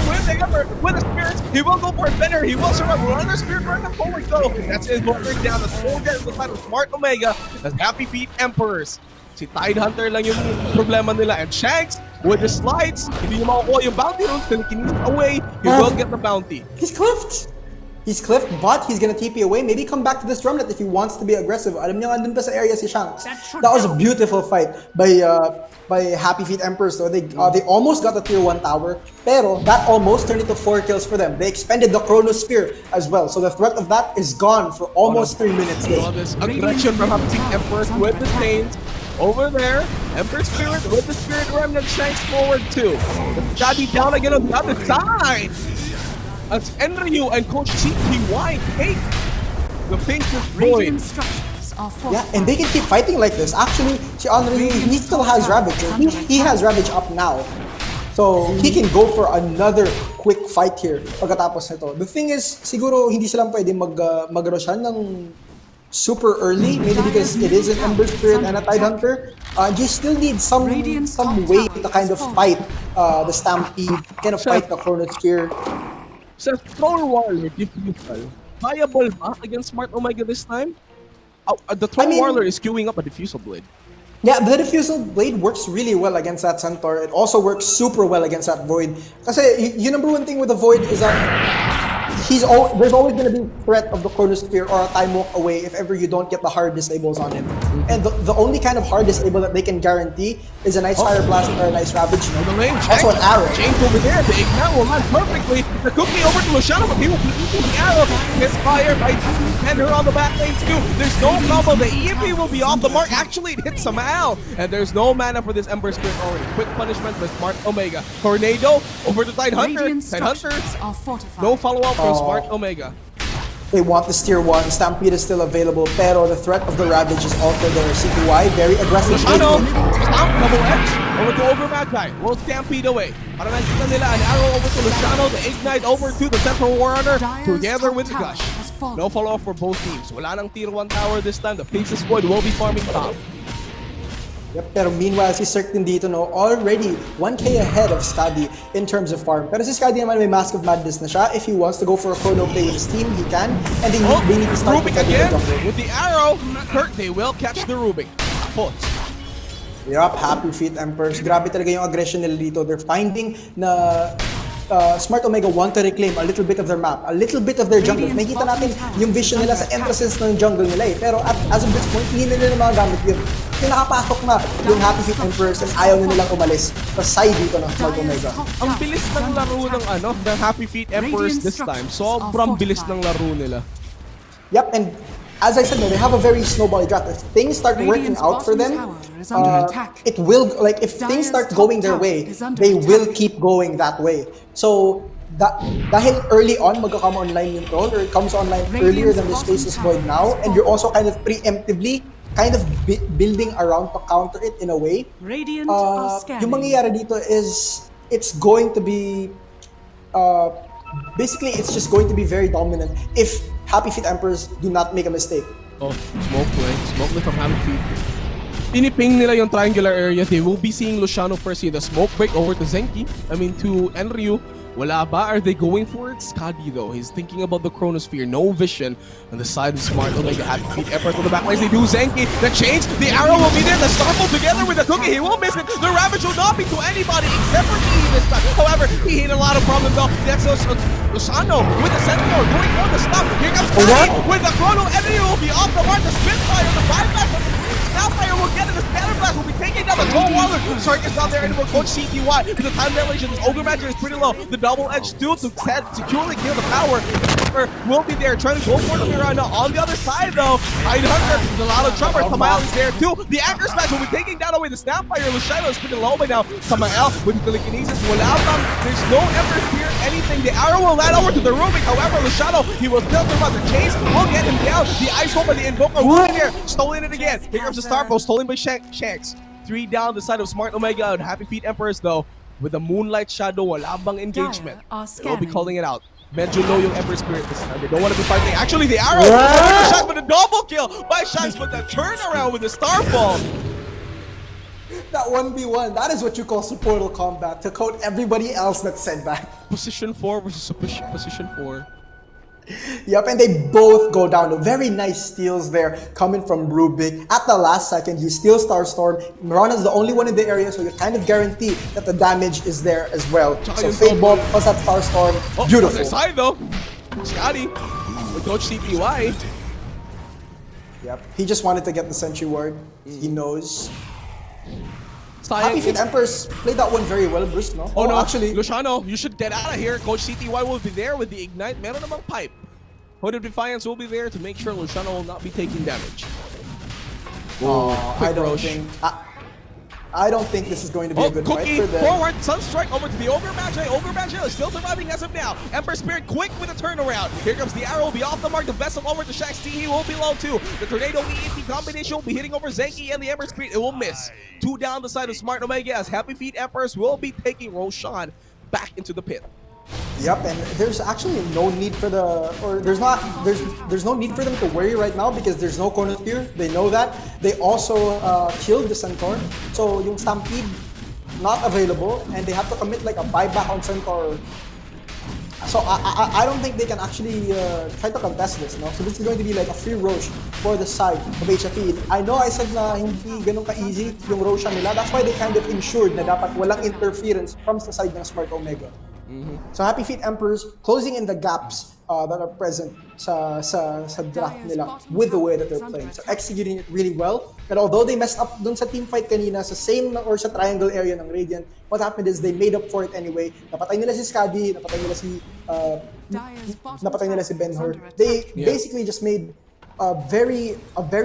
with the spirits. He will go for it better. He will survive. Another spirit running forward though. That's his moving down. The full get the side of Smart Omega. That's Happy Feet Emperors. Si Tidehunter lang yung problema nila. And Shanks with the slides. Hindi niya makukuha yung bounty runes. Telekinesis away. He will get the bounty. He's cliffed. He's cliffed, but he's gonna TP away. Maybe come back to this drumlet if he wants to be aggressive. Alam niya nga dun pa sa area si Shanks. That was a beautiful fight by Happy Feet Emperors. So they almost got the tier 1 tower, pero that almost turned into 4 kills for them. They expended the Chrono Spear as well. So the threat of that is gone for almost 3 minutes. All this aggression from Happy Feet Emperors with the stains. Over there, Emperor Spirit with the Spirit Remnant Shanks forward too. Skadi down again on the other side. As Enryu and Coach CTY take the Faceless Void. Yeah, and they can keep fighting like this. Actually, si Onryu, he still has Ravage. He has Ravage up now. So, he can go for another quick fight here pagkatapos nito. The thing is, siguro hindi sila pwede mag-rushan ng super early, maybe because it is an Ember Spirit and a Tidehunter. You still need some way to kind of fight the Stampede, kind of fight the Chronosphere. Sa Troll Warrior, diffusal, viable ba against Smart Omega this time? The Troll Warrior is queuing up a Diffusal Blade. Yeah, the Diffusal Blade works really well against that Centaur. It also works super well against that Void. Kasi yung number one thing with the Void is that there's always going to be threat of the Chronosphere or a Time Walk away if ever you don't get the hard disables on him. And the only kind of hard disable that they can guarantee is a nice Fire Blast or a nice Ravage. The lane Also an arrow. James over there, the Ignite will land perfectly. The cookie over to Luciano, but he will be eating the arrow. Misfire by Defender on the back lanes too. There's no combo. The EMP will be off the mark. Actually, it hits somehow. And there's no mana for this Ember Spirit already. Quick punishment by Smart Omega. Tornado over to Tidehunter. Tidehunter. No follow-up from Smart Omega. They want this tier 1. Stampede is still available, pero the threat of the Ravage is also there. CPY, very aggressive. Luciano, stomp, double edge, over to Ogre Magi. Will Stampede away. Para nakita nila an arrow over to Luciano, the Ignite over to the Central Warrunner, together with the Gush. No follow-up for both teams. Wala nang tier 1 tower this time. The Princess Void will be farming top. Yep, pero meanwhile, si Cirque dito, no, already 1k ahead of Skadi in terms of farm. Pero si Skadi naman may Mask of Madness na siya. If he wants to go for a chrono play with his team, he can. And they need to start Rubik again with the arrow. Kurt, they will catch the Rubik. Tapos. Yup, Happy Feet Emperors. Grabe talaga yung aggression nila dito. They're finding na Smart Omega want to reclaim a little bit of their map, a little bit of their jungle. Nakikita natin yung vision nila sa entrances ng jungle nila eh. Pero as of this point, hindi nila mga gamit yun. Yung nakapasok na yung Happy Feet Emperors and ayaw na nilang umalis sa side dito ng Smart Omega. Ang bilis ng laro ng Happy Feet Emperors this time. Sobrang bilis ng laro nila. Yep, and as I said, they have a very snowbally draft. If things start working out for them, it will, like, if things start going their way, they will keep going that way. So, dahil early on, magkakama online yung troll, or it comes online earlier than the Spaces Void now, and you're also kind of preemptively kind of building around to counter it in a way. Yung mangyayari dito is, it's going to be, basically, it's just going to be very dominant if Happy Feet Emperors do not make a mistake. Oh, smoke play. Smoke play from Happy Feet. Piniping nila yung triangular area. They will be seeing Luciano first in the smoke break over to Zenki. To Enryu. Wala ba? Are they going for it? Skadi though, he's thinking about the Chronosphere. No vision on the side of Smart Omega. Happy Feet Emperors on the back lines. They do Zenki. The change. The arrow will be there. The Starfall together with the cookie. He will miss it. The Ravage will not be to anybody except for E this time. However, he hit a lot of problems though. That's Luciano with the Centaur going for the stop. Here comes Skadi with the Chrono. Enryu will be off the mark. The Spitfire, the buyback. Snapfire will get it. The Scatter Blast will be taking down the Troll Warrior. Sark is down there and we'll coach CTY. The time dilation, this Ogre Magic is pretty low. The double edge too to securely kill the power. Will be there trying to go for the Miranda. On the other side though, Tidehunter, there's a lot of trouble. Samael is there too. The Anchor Smash will be taking down away the Snapfire. Luciano is pretty low by now. Samael with the telekinesis will out them. There's no ever fear anything. The arrow will land over to the Rubik. However, Luciano, he will still survive the chase. Will get him down. The Ice Hole by the Invoker will be there. Stolen it again. Here comes the Starfall, stolen by Shanks. 3 down the side of Smart Omega and Happy Feet Emperors though. With the Moonlight Shadow, wala bang engagement. They'll be calling it out. Medyo low yung Ember Spirit this time. They don't want to be fighting. Actually, the arrow! The Shanks, but a double kill by Shanks, but the turnaround with the Starfall. That 1v1, that is what you call supportal combat, to quote everybody else that said that. Position 4 versus position 4. Yep, and they both go down. Very nice steals there coming from Rubik. At the last second, you steal Starstorm. Mirana's the only one in the area, so you kind of guarantee that the damage is there as well. So Fade Bolt plus that Starstorm, beautiful. On side though, Scotty with Coach CPY. Yep, he just wanted to get the Sentry Ward. He knows. Sayang Happy Feet Emperors played that one very well, Bruce, no? Oh no, actually. Luciano, you should get out of here. Coach CTY will be there with the Ignite. Meron namang pipe. Hood of Defiance will be there to make sure Luciano will not be taking damage. I don't think this is going to be a good Cookie fight for them. Forward, Sunstrike over to the Ogre Magi. Ogre Magi is still surviving as of now. Ember Spirit quick with a turnaround. Here comes the arrow, will be off the mark. The Vessel over to Shax T, he will be low too. The Tornado EET combination will be hitting over Zenki and the Ember Spirit. It will miss. 2 down the side of Smart Omega as Happy Feet Emperors will be taking Roshan back into the pit. Yep, and there's actually no need for there's no need for them to worry right now because there's no Chronosphere. They know that. They also killed the Centaur, so yung Stampede not available, and they have to commit like a buyback on Centaur. So I don't think they can actually try to contest this, no? So this is going to be like a free Roche for the side of HFE. I know I said na hindi ganun ka-easy yung Roche nila. That's why they kind of ensured na dapat walang interference from the side ng Smart Omega. So Happy Feet Emperors closing in the gaps that are present sa draft nila with the way that they're playing. So executing it really well. And although they messed up dun sa team fight kanina sa same or sa triangle area ng Radiant, what happened is they made up for it anyway. Napatay nila si Skadi, napatay nila si Ben-Hur. They basically just made a very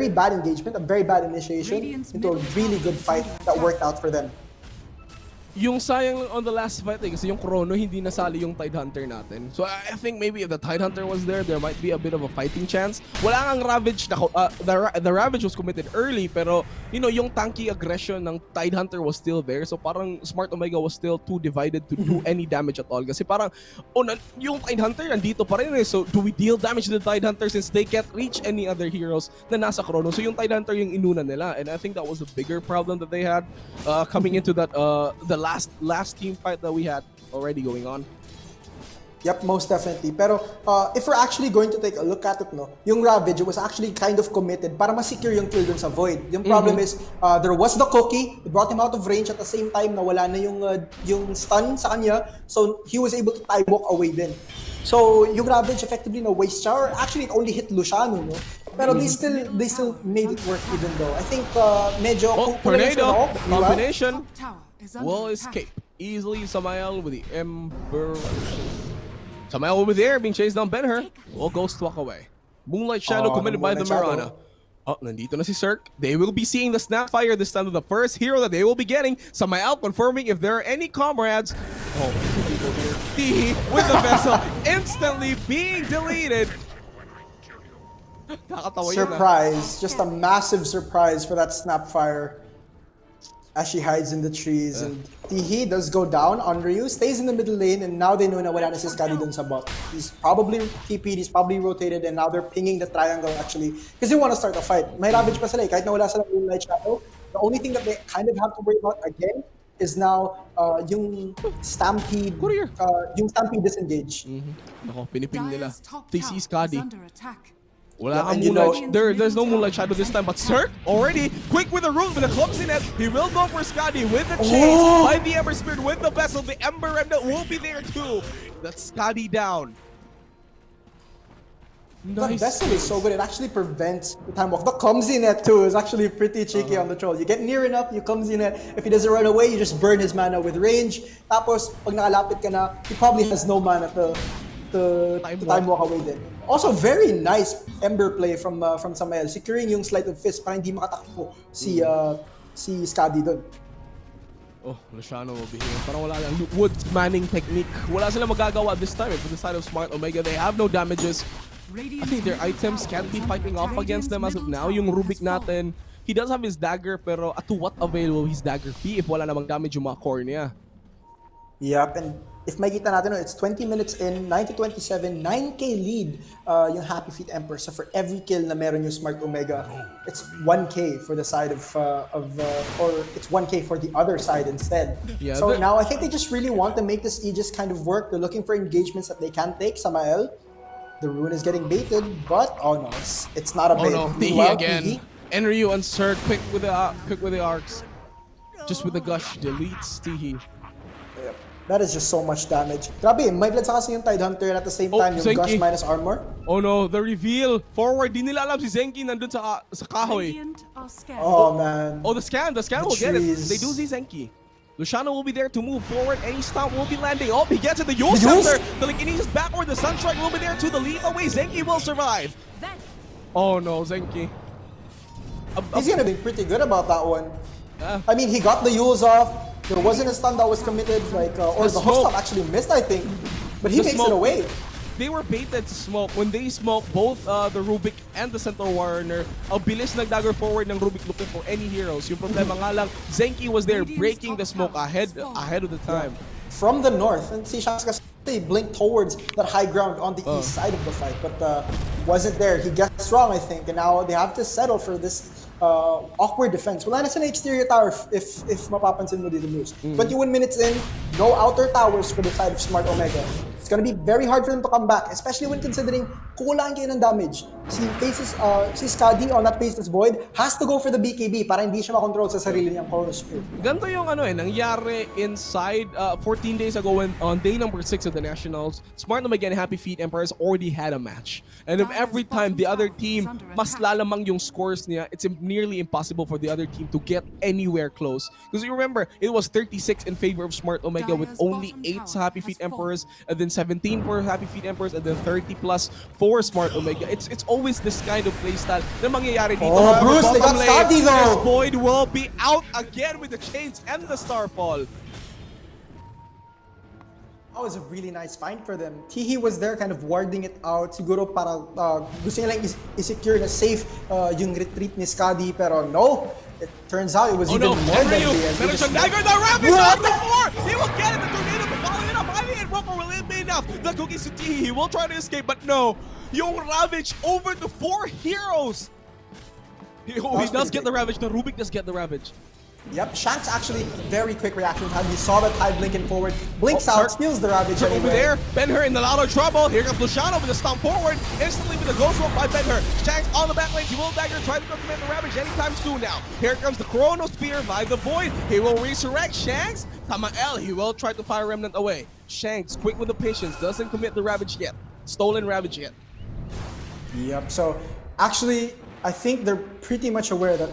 bad engagement, a very bad initiation into a really good fight that worked out for them. Yung sayang on the last fight kasi yung Chrono hindi nasali yung Tidehunter natin. So I think maybe if the Tidehunter was there might be a bit of a fighting chance. Wala ngang Ravage na the Ravage was committed early pero you know yung tanky aggression ng Tidehunter was still there. So parang Smart Omega was still too divided to do any damage at all. Kasi parang yung Tidehunter nandito pa rin eh. So do we deal damage to the Tidehunter since they can't reach any other heroes na nasa Chrono? So yung Tidehunter yung inuna nila, and I think that was a bigger problem that they had coming into that the last team fight that we had already going on. Yep, most definitely. Pero if we're actually going to take a look at it, no, yung Ravage was actually kind of committed para ma-secure yung kill dun sa Void. Yung problem is, there was the cookie, it brought him out of range at the same time na wala na yung stun sa kanya, so he was able to time walk away din. So yung Ravage effectively na waste siya, or actually it only hit Luciano, no? Pero they still made it work even though. I think medyo tornado combination will escape easily. Samael with the Ember. Samael over there being chased down. Ben-Hur will Ghost Walk away. Moonlight Shadow committed by the Mirana. Oh, nandito na si Cirque. They will be seeing the Snapfire this time to the first hero that they will be getting. Samael confirming if there are any comrades. Oh, with the vessel instantly being deleted. Surprise, just a massive surprise for that Snapfire as she hides in the trees. And Tihi does go down. Onryu stays in the middle lane, and now they know na wala na si Skadi dun sa bot. He's probably TP'd, he's probably rotated, and now they're pinging the triangle actually because they want to start a fight. May Ravage pa sila kahit na wala sila Moonlight Shadow. The only thing that they kind of have to worry about again is now yung Stampede, yung Stampede disengage. Nako, piniping nila. They see Skadi. Wala and there's no Moonlight Shadow this time, but Cirque already quick with the root with a clumsiness. He will go for Skadi with the chase by the Ember Spirit with the vessel. The Ember Remnant will be there too. That's Skadi down. Nice. The vessel is so good, it actually prevents the time walk. The clumsy net too is actually pretty cheeky on the troll. You get near enough, you clumsy net. If he doesn't run away, you just burn his mana with range. Tapos, pag nakalapit ka na, he probably has no mana to time walk away din. Also, very nice Ember play from Samael, securing yung Sleight of Fist para hindi makatakbo si Skadi dun. Oh, Luciano will be here. Parang wala lang Woods manning technique. Wala sila magagawa this time. For the side of Smart Omega, they have no damages. I think their items can't be fighting off against them as of now. Yung Rubik natin, he does have his dagger, pero to what avail will his dagger be if wala namang damage yung mga core niya? Yep, and if makita natin, it's 20 minutes in, 9-27, 9k lead yung Happy Feet Emperor. So for every kill na meron yung Smart Omega, it's 1k for the side or it's 1k for the other side instead. Yeah, so now I think they just really want to make this Aegis kind of work. They're looking for engagements that they can take. Samael, the Rune is getting baited, but oh no, it's not a bait. Oh no, Tihi again. Enryu and Cirque quick with the arcs. Just with the gush, deletes Tihi. Yep. That is just so much damage. Grabe, may blitz kasi yung Tidehunter and at the same time yung Zenki. Gush minus armor. Oh no, the reveal. Forward, di nila alam si Zenki nandun sa kahoy. Oh man. Oh, the scan will get it. They do see Zenki. Luciano will be there to move forward. Any stomp will be landing. Oh, he gets it. The Yule Scepter. The Telekinesis backward. The Sunstrike will be there to the lead away. Zenki will survive. Oh no, Zenki. He's gonna be pretty good about that one. I mean, he got the Yules off. There wasn't a stun that was committed, like, or the hook stop actually missed, I think. But he makes it away. They were baited to smoke. When they smoke, both the Rubik and the Centaur Warner, ang bilis nag-dagger forward ng Rubik looking for any heroes. Yung problema nga lang, Zenki was there breaking the smoke ahead of the time. From the north, and si Shams kasi actually blink towards that high ground on the east side of the fight, but wasn't there. He guessed wrong, I think, and now they have to settle for this awkward defense. Wala na sa exterior tower if mapapansin mo dito, Bruce. 21 minutes in, no outer towers for the side of Smart Omega. It's gonna be very hard for them to come back, especially when considering kulang kayo ng damage. Si Skadi on that Faceless Void has to go for the BKB para hindi siya makontrol sa sarili niyang chronosphere. Ganito yung nangyari inside 14 days ago when on day number 6 of the Nationals, Smart Omega and Happy Feet Emperors already had a match. And if every time the other team mas lalamang yung scores niya, it's nearly impossible for the other team to get anywhere close. Because you remember, it was 36 in favor of Smart Omega with only 8 sa Happy Feet Emperors, and then 17 for Happy Feet Emperors, and then 30 plus for Smart Omega. It's always this kind of playstyle na mangyayari dito. Oh, Bruce, they got Skadi though! This Void will be out again with the chains and the Starfall. That was a really nice find for them. Tihi was there kind of warding it out. Siguro para gusto niya lang i-secure na safe yung retreat ni Skadi, pero no. It turns out it was even more deadly. Meron siyang dagger, the Ravage on the floor! He will get it, the Tornado will follow it up. Highly Invoker will it be enough? The cookies to Tihi, he will try to escape, but no. Yung Ravage over the 4 heroes! He does get the Ravage, the Rubik does get the Ravage. Yep, Shanks actually very quick reaction time. He saw the tide blinking forward, blinks out, steals the Ravage anyway. Over there, Ben-Hur in a lot of trouble. Here comes Luciano with a stomp forward, instantly with a ghost rope by Ben-Hur. Shanks on the back lane, he will dagger, try to command the Ravage anytime soon now. Here comes the Chrono Spear by the Void. He will resurrect Shanks. Tamael, he will try to fire Remnant away. Shanks, quick with the patience, doesn't commit the Ravage yet. Stolen Ravage yet. Yep, so actually, I think they're pretty much aware that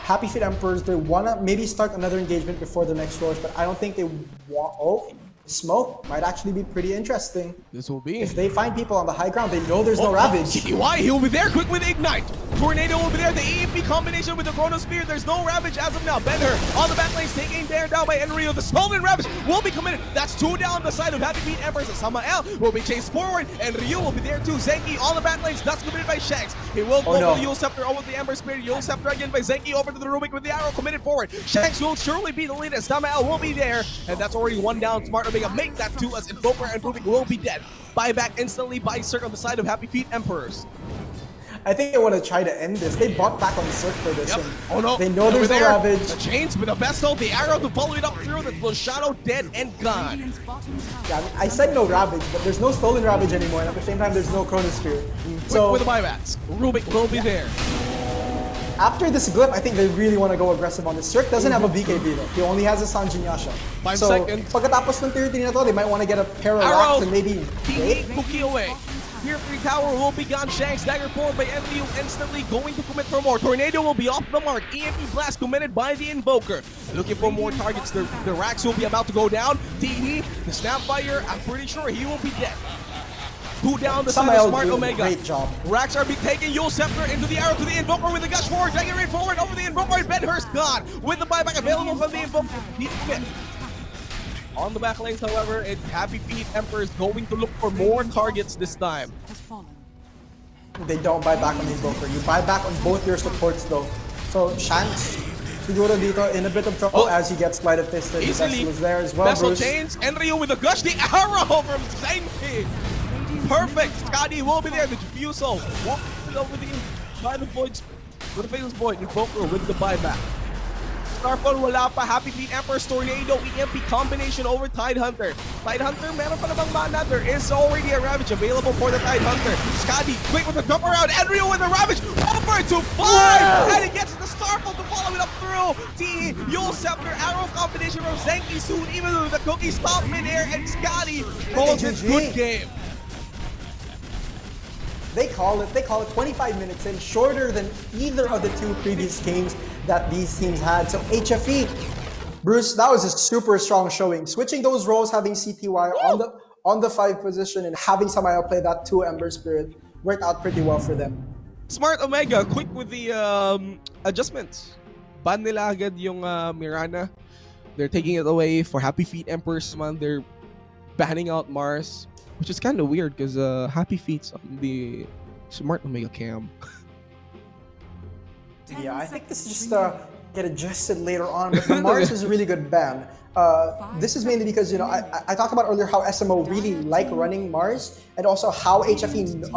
Happy Feet Emperors, they wanna maybe start another engagement before the next Roche, but I don't think they want. Oh, smoke might actually be pretty interesting. This will be. If they find people on the high ground, they know there's no Ravage. Why? He will be there quick with Ignite. Tornado will be there. The EMP combination with the Chrono Spear. There's no Ravage as of now. Ben-Hur on the back lane, taking bear down by Enrio. The stolen Ravage will be committed. That's 2 down the side of Happy Feet Emperors. And Samael will be chased forward. And Ryu will be there too. Zenki on the back lanes. That's committed by Shanks. He will go for the Yule Scepter over the Ember Spirit. Yule Scepter again by Zenki over to the Rubik with the arrow committed forward. Shanks will surely be the lead as Samael will be there. And that's already 1 down. Smart Omega make that 2 as Invoker and Rubik will be dead. Buyback instantly by Cirque on the side of Happy Feet Emperors. I think they want to try to end this. They bought back on Cirque for this. Yep. And oh no. they know there's no Ravage. The chains with the vessel, the arrow to follow it up through, the Luciano dead and gone. Yeah, I said no Ravage, but there's no stolen Ravage anymore, and at the same time there's no Chronosphere. So with the buybacks, Rubik will be there. After this blip, I think they really want to go aggressive on this. Cirque doesn't have a BKB though. He only has a Sanjinyasha. 5 so, seconds. Pagkatapos ng tier 3 na to, they might want to get a pair of racks and maybe T8 cookie away. Tier 3 tower will be gone. Shanks dagger forward by MDU instantly going to commit for more. Tornado will be off the mark. EMP blast committed by the Invoker. Looking for more targets. The racks will be about to go down. TE, the Snapfire, I'm pretty sure he will be dead. 2 down the side of Smart Omega. Great job. Racks are being taken. Yule Scepter into the arrow to the Invoker with the gush forward. Dagger right forward over the Invoker. Ben-Hur's gone. With the buyback available from the Invoker. He's dead. On the back lanes, however, it's Happy Feet Emperors going to look for more targets this time. They don't buy back on the Invoker. You buy back on both your supports though. So Shanks, siguro dito in a bit of trouble as he gets Light of Fisted. The Vessel is there as well, Vessel Bruce. chains, Enryo with the gush, the arrow from Zenki. Perfect. Skadi will be there. The Diffusal walking over by the Void, with the Faceless Void. Invoker with the buyback. Starfall wala pa. Happy Feet Emperor's Tornado EMP combination over Tidehunter. Tidehunter, meron pa namang mana. There is already a Ravage available for the Tidehunter. Skadi, quick with the jump around. Enryo with the Ravage over to 5! And he gets the Starfall to follow it up through. T, Yule Scepter, arrow combination from Zenki soon, even though the cookie stop midair, and Skadi calls it good game. They call it 25 minutes in, shorter than either of the 2 previous games that these teams had. So HFE, Bruce, that was a super strong showing. Switching those roles, having CTY on the 5 position and having Samael play that 2 Ember Spirit worked out pretty well for them. Smart Omega, quick with the adjustments. Ban nila agad yung Mirana. They're taking it away for Happy Feet Emperors man. They're banning out Mars. Which is kind of weird because Happy Feet's on the Smart Omega cam. Yeah, I think this is just get adjusted later on, but the Mars is a really good ban. This is mainly because, I talked about earlier how SMO really like running Mars, and also how HFE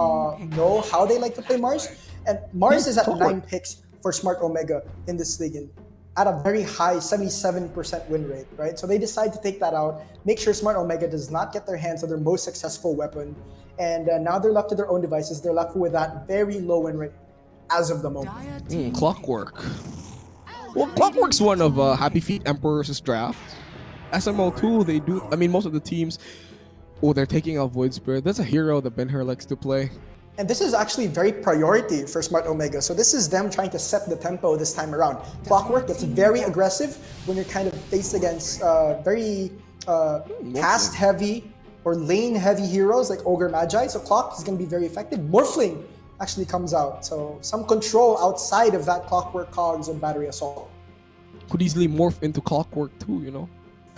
know how they like to play Mars. And Mars is at 9 picks for Smart Omega in this league, and at a very high 77% win rate, right? So they decide to take that out, make sure Smart Omega does not get their hands on their most successful weapon, and now they're left to their own devices. They're left with that very low win rate as of the moment. Clockwork. Well, Clockwork's one of Happy Feet Emperor's draft. SMO 2, they do. I mean, most of the teams. Oh, they're taking out Void Spirit. That's a hero that Ben-Hur likes to play. And this is actually very priority for Smart Omega. So this is them trying to set the tempo this time around. Clockwork gets very aggressive when you're kind of faced against very cast-heavy or lane-heavy heroes like Ogre Magi. So Clock is going to be very effective. Morphling actually comes out. So some control outside of that Clockwork cogs and Battery Assault. Could easily morph into Clockwork too,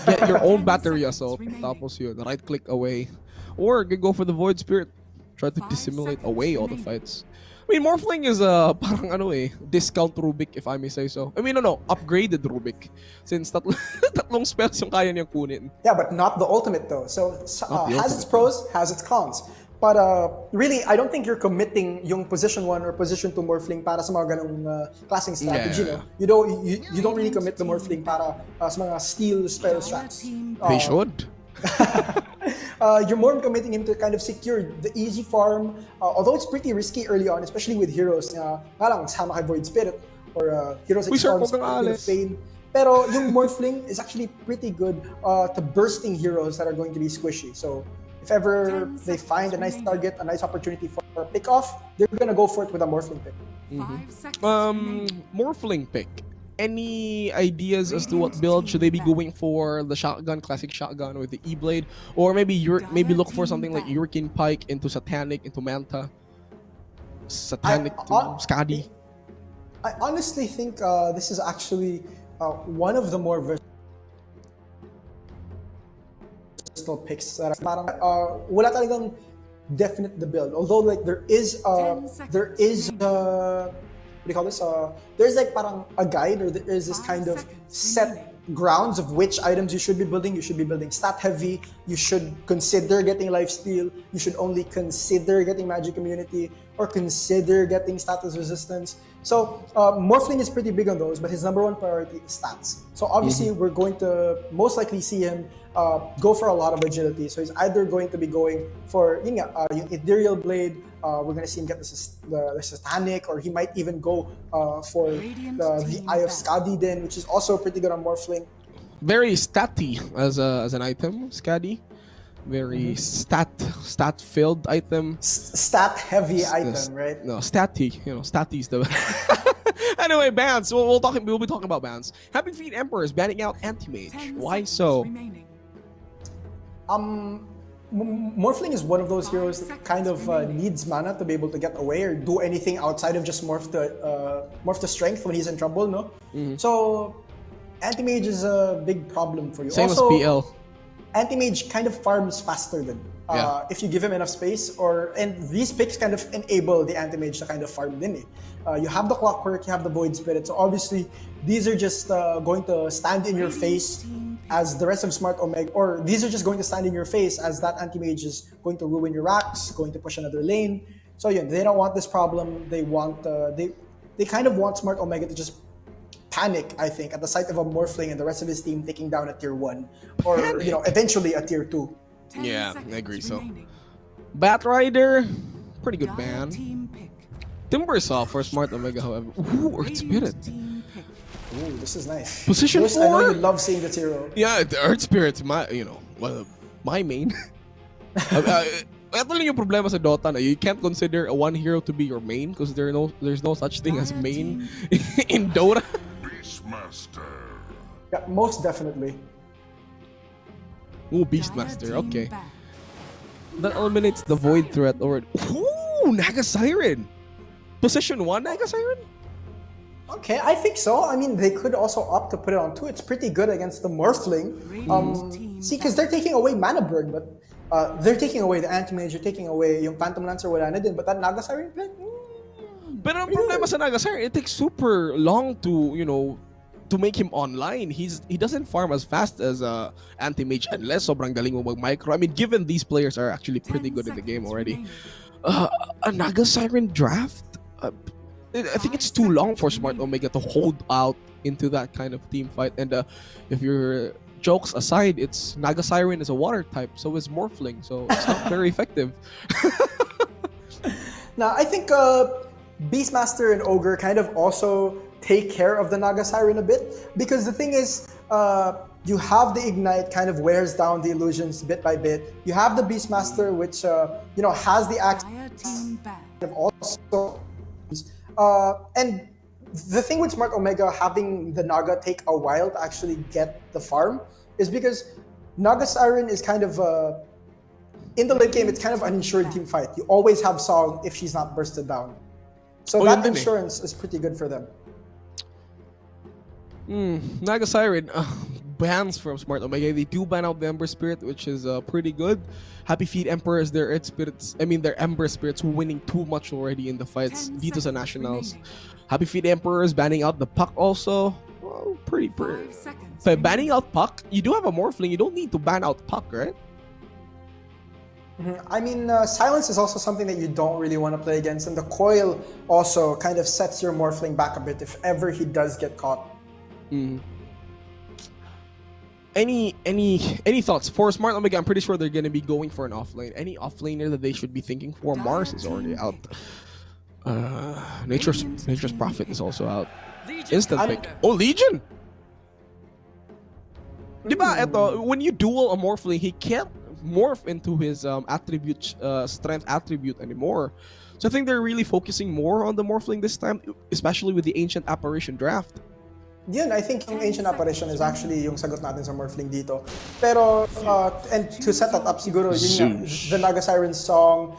Get your own Battery Assault. Tapos yun, right-click away. Or you can go for the Void Spirit. Try to dissimulate away all the fights. I mean, Morphling is parang discount Rubik, if I may say so. I mean, no, upgraded Rubik. Since tatlong spells yung kaya niyang kunin. Yeah, but not the ultimate though. So has its pros, has its cons. But really, I don't think you're committing yung position 1 or position 2 Morphling para sa mga ganong klaseng strategy. Yeah. No? You don't really commit the Morphling para sa mga steal spell strats. They should. You're more committing him to kind of secure the easy farm, although it's pretty risky early on, especially with heroes na parang sama kay Void Spirit or heroes like Storm Pain. Pero yung Morphling is actually pretty good to bursting heroes that are going to be squishy. So if ever they find a nice target, a nice opportunity for a pick off, they're gonna go for it with a Morphling pick. Morphling pick. Any ideas as to what build should they be going for? The shotgun, classic shotgun with the E-blade, or maybe look for something like Hurricane Pike into Satanic, into Manta, Satanic to Skadi. I honestly think this is actually one of the more versatile picks that are parang wala talagang definite the build. Although like there is what do you call this? There's like parang a guide, or there is this kind of set grounds of which items you should be building. You should be building stat heavy. You should consider getting lifesteal. You should only consider getting magic immunity or consider getting status resistance. So Morphling is pretty big on those, but his number 1 priority is stats. So obviously we're going to most likely see him go for a lot of agility. So he's either going to be going for yung Ethereal Blade, we're going to see him get the Satanic, or he might even go for the Eye of Skadi then, which is also pretty good on Morphling. Very statty as an item, Skadi. Very stat-filled item. Stat-heavy item, right? No, statty. Statty is the... Anyway, bans. We'll be talking about bans. Happy Feet Emperor is banning out Anti-Mage. Why so? Morphling is one of those heroes that kind of needs mana to be able to get away or do anything outside of just morph the strength when he's in trouble, no? So Anti-Mage is a big problem for you. Same also, as PL. Anti-Mage kind of farms faster than if you give him enough space, and these picks kind of enable the Anti-Mage to kind of farm din. You have the Clockwork, you have the Void Spirit, so obviously these are just going to stand in your face as the rest of Smart Omega, or these are just going to stand in your face as that Anti-Mage is going to ruin your racks, going to push another lane. So they don't want this problem. They want they kind of want Smart Omega to just panic, I think, at the sight of a Morphling and the rest of his team taking down a tier 1 or eventually a tier 2. Yeah, I agree so. Batrider, pretty good ban. Timbersaw for Smart Omega, however. Ooh, Earth Spirit. Ooh, this is nice. Position Bruce, 4. I know you love seeing the hero. Yeah, the Earth Spirit's my main. Ito lang yung problema sa Dota na you can't consider one hero to be your main because there's no such thing as main in Dota. Beastmaster. Yeah, most definitely. Ooh, Beastmaster, okay. That eliminates the Void threat already. Ooh, Naga Siren. Position 1 Naga Siren? Okay, I think so. I mean, they could also opt to put it on 2. It's pretty good against the Morphling. See, because they're taking away mana burn, but they're taking away the Anti-Mage, you're taking away yung Phantom Lancer, wala na din. But that Naga Siren pick? Pero ang problema sa Naga Siren, it takes super long to, to make him online, he doesn't farm as fast as anti-mage unless sobrang galing mo mag-micro. I mean, given these players are actually pretty good in the game already. A Naga Siren draft? I think it's too long for Smart Omega to hold out into that kind of team fight. And if you're jokes aside, it's Naga Siren is a water type, so is Morphling, so it's not very effective. Now, I think Beastmaster and Ogre kind of also take care of the Naga Siren a bit, because the thing is, you have the Ignite kind of wears down the illusions bit by bit. You have the Beastmaster, which has the axe also. And the thing with Smart Omega having the Naga take a while to actually get the farm is because Naga Siren is kind of in the late game, it's kind of an insured team fight. You always have Song if she's not bursted down. So that insurance is pretty good for them. Naga Siren bans from Smart Omega. They do ban out the Ember Spirit, which is pretty good. Happy Feet Emperors, their Ember Spirits winning too much already in the fights. Vitos and Nationals. Happy Feet Emperors banning out the Puck also. Well, pretty. But banning out Puck, you do have a Morphling. You don't need to ban out Puck, right? I mean, Silence is also something that you don't really want to play against, and the Coil also kind of sets your Morphling back a bit if ever he does get caught. Any thoughts for Smart Omega? I'm pretty sure they're gonna be going for an offlane. Any offlaner that they should be thinking for? Mars is already out. Nature's Prophet is also out. Instant pick. Oh, Legion! Diba, eto, when you duel a Morphling, he can't morph into his strength attribute anymore. So I think they're really focusing more on the Morphling this time, especially with the Ancient Apparition draft. Yun, I think yung Ancient Apparition is actually yung sagot natin sa Morphling dito. Pero, and to set that up, siguro, yun the Naga Siren song,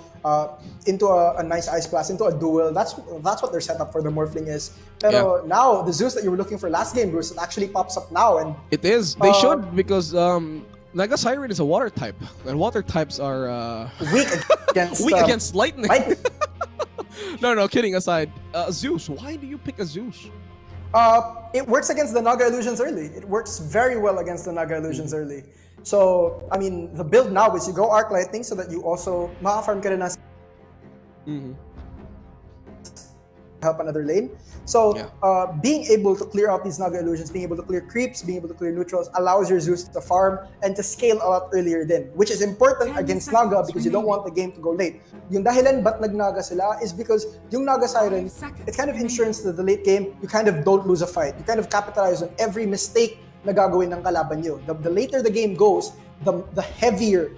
into a nice Ice Blast, into a duel, that's what their setup for the Morphling is. Pero now, the Zeus that you were looking for last game, Bruce, it actually pops up now. And it is. They should, because Naga Siren is a water type, and water types are weak against lightning. No, kidding aside. Zeus, why do you pick a Zeus? It works against the Naga Illusions early. It works very well against the Naga Illusions early. So, I mean, the build now is you go Arc Lightning so that you also maka-farm ka rin na help another lane. So, being able to clear out these Naga Illusions, being able to clear creeps, being able to clear neutrals, allows your Zeus to farm and to scale a lot earlier then, which is important against Naga because you don't want the game to go late. Yung dahilan ba't nag-Naga sila is because yung Naga Siren, it's kind of insurance to the late game. You kind of don't lose a fight. You kind of capitalize on every mistake na gagawin ng kalaban nyo. The later the game goes, the heavier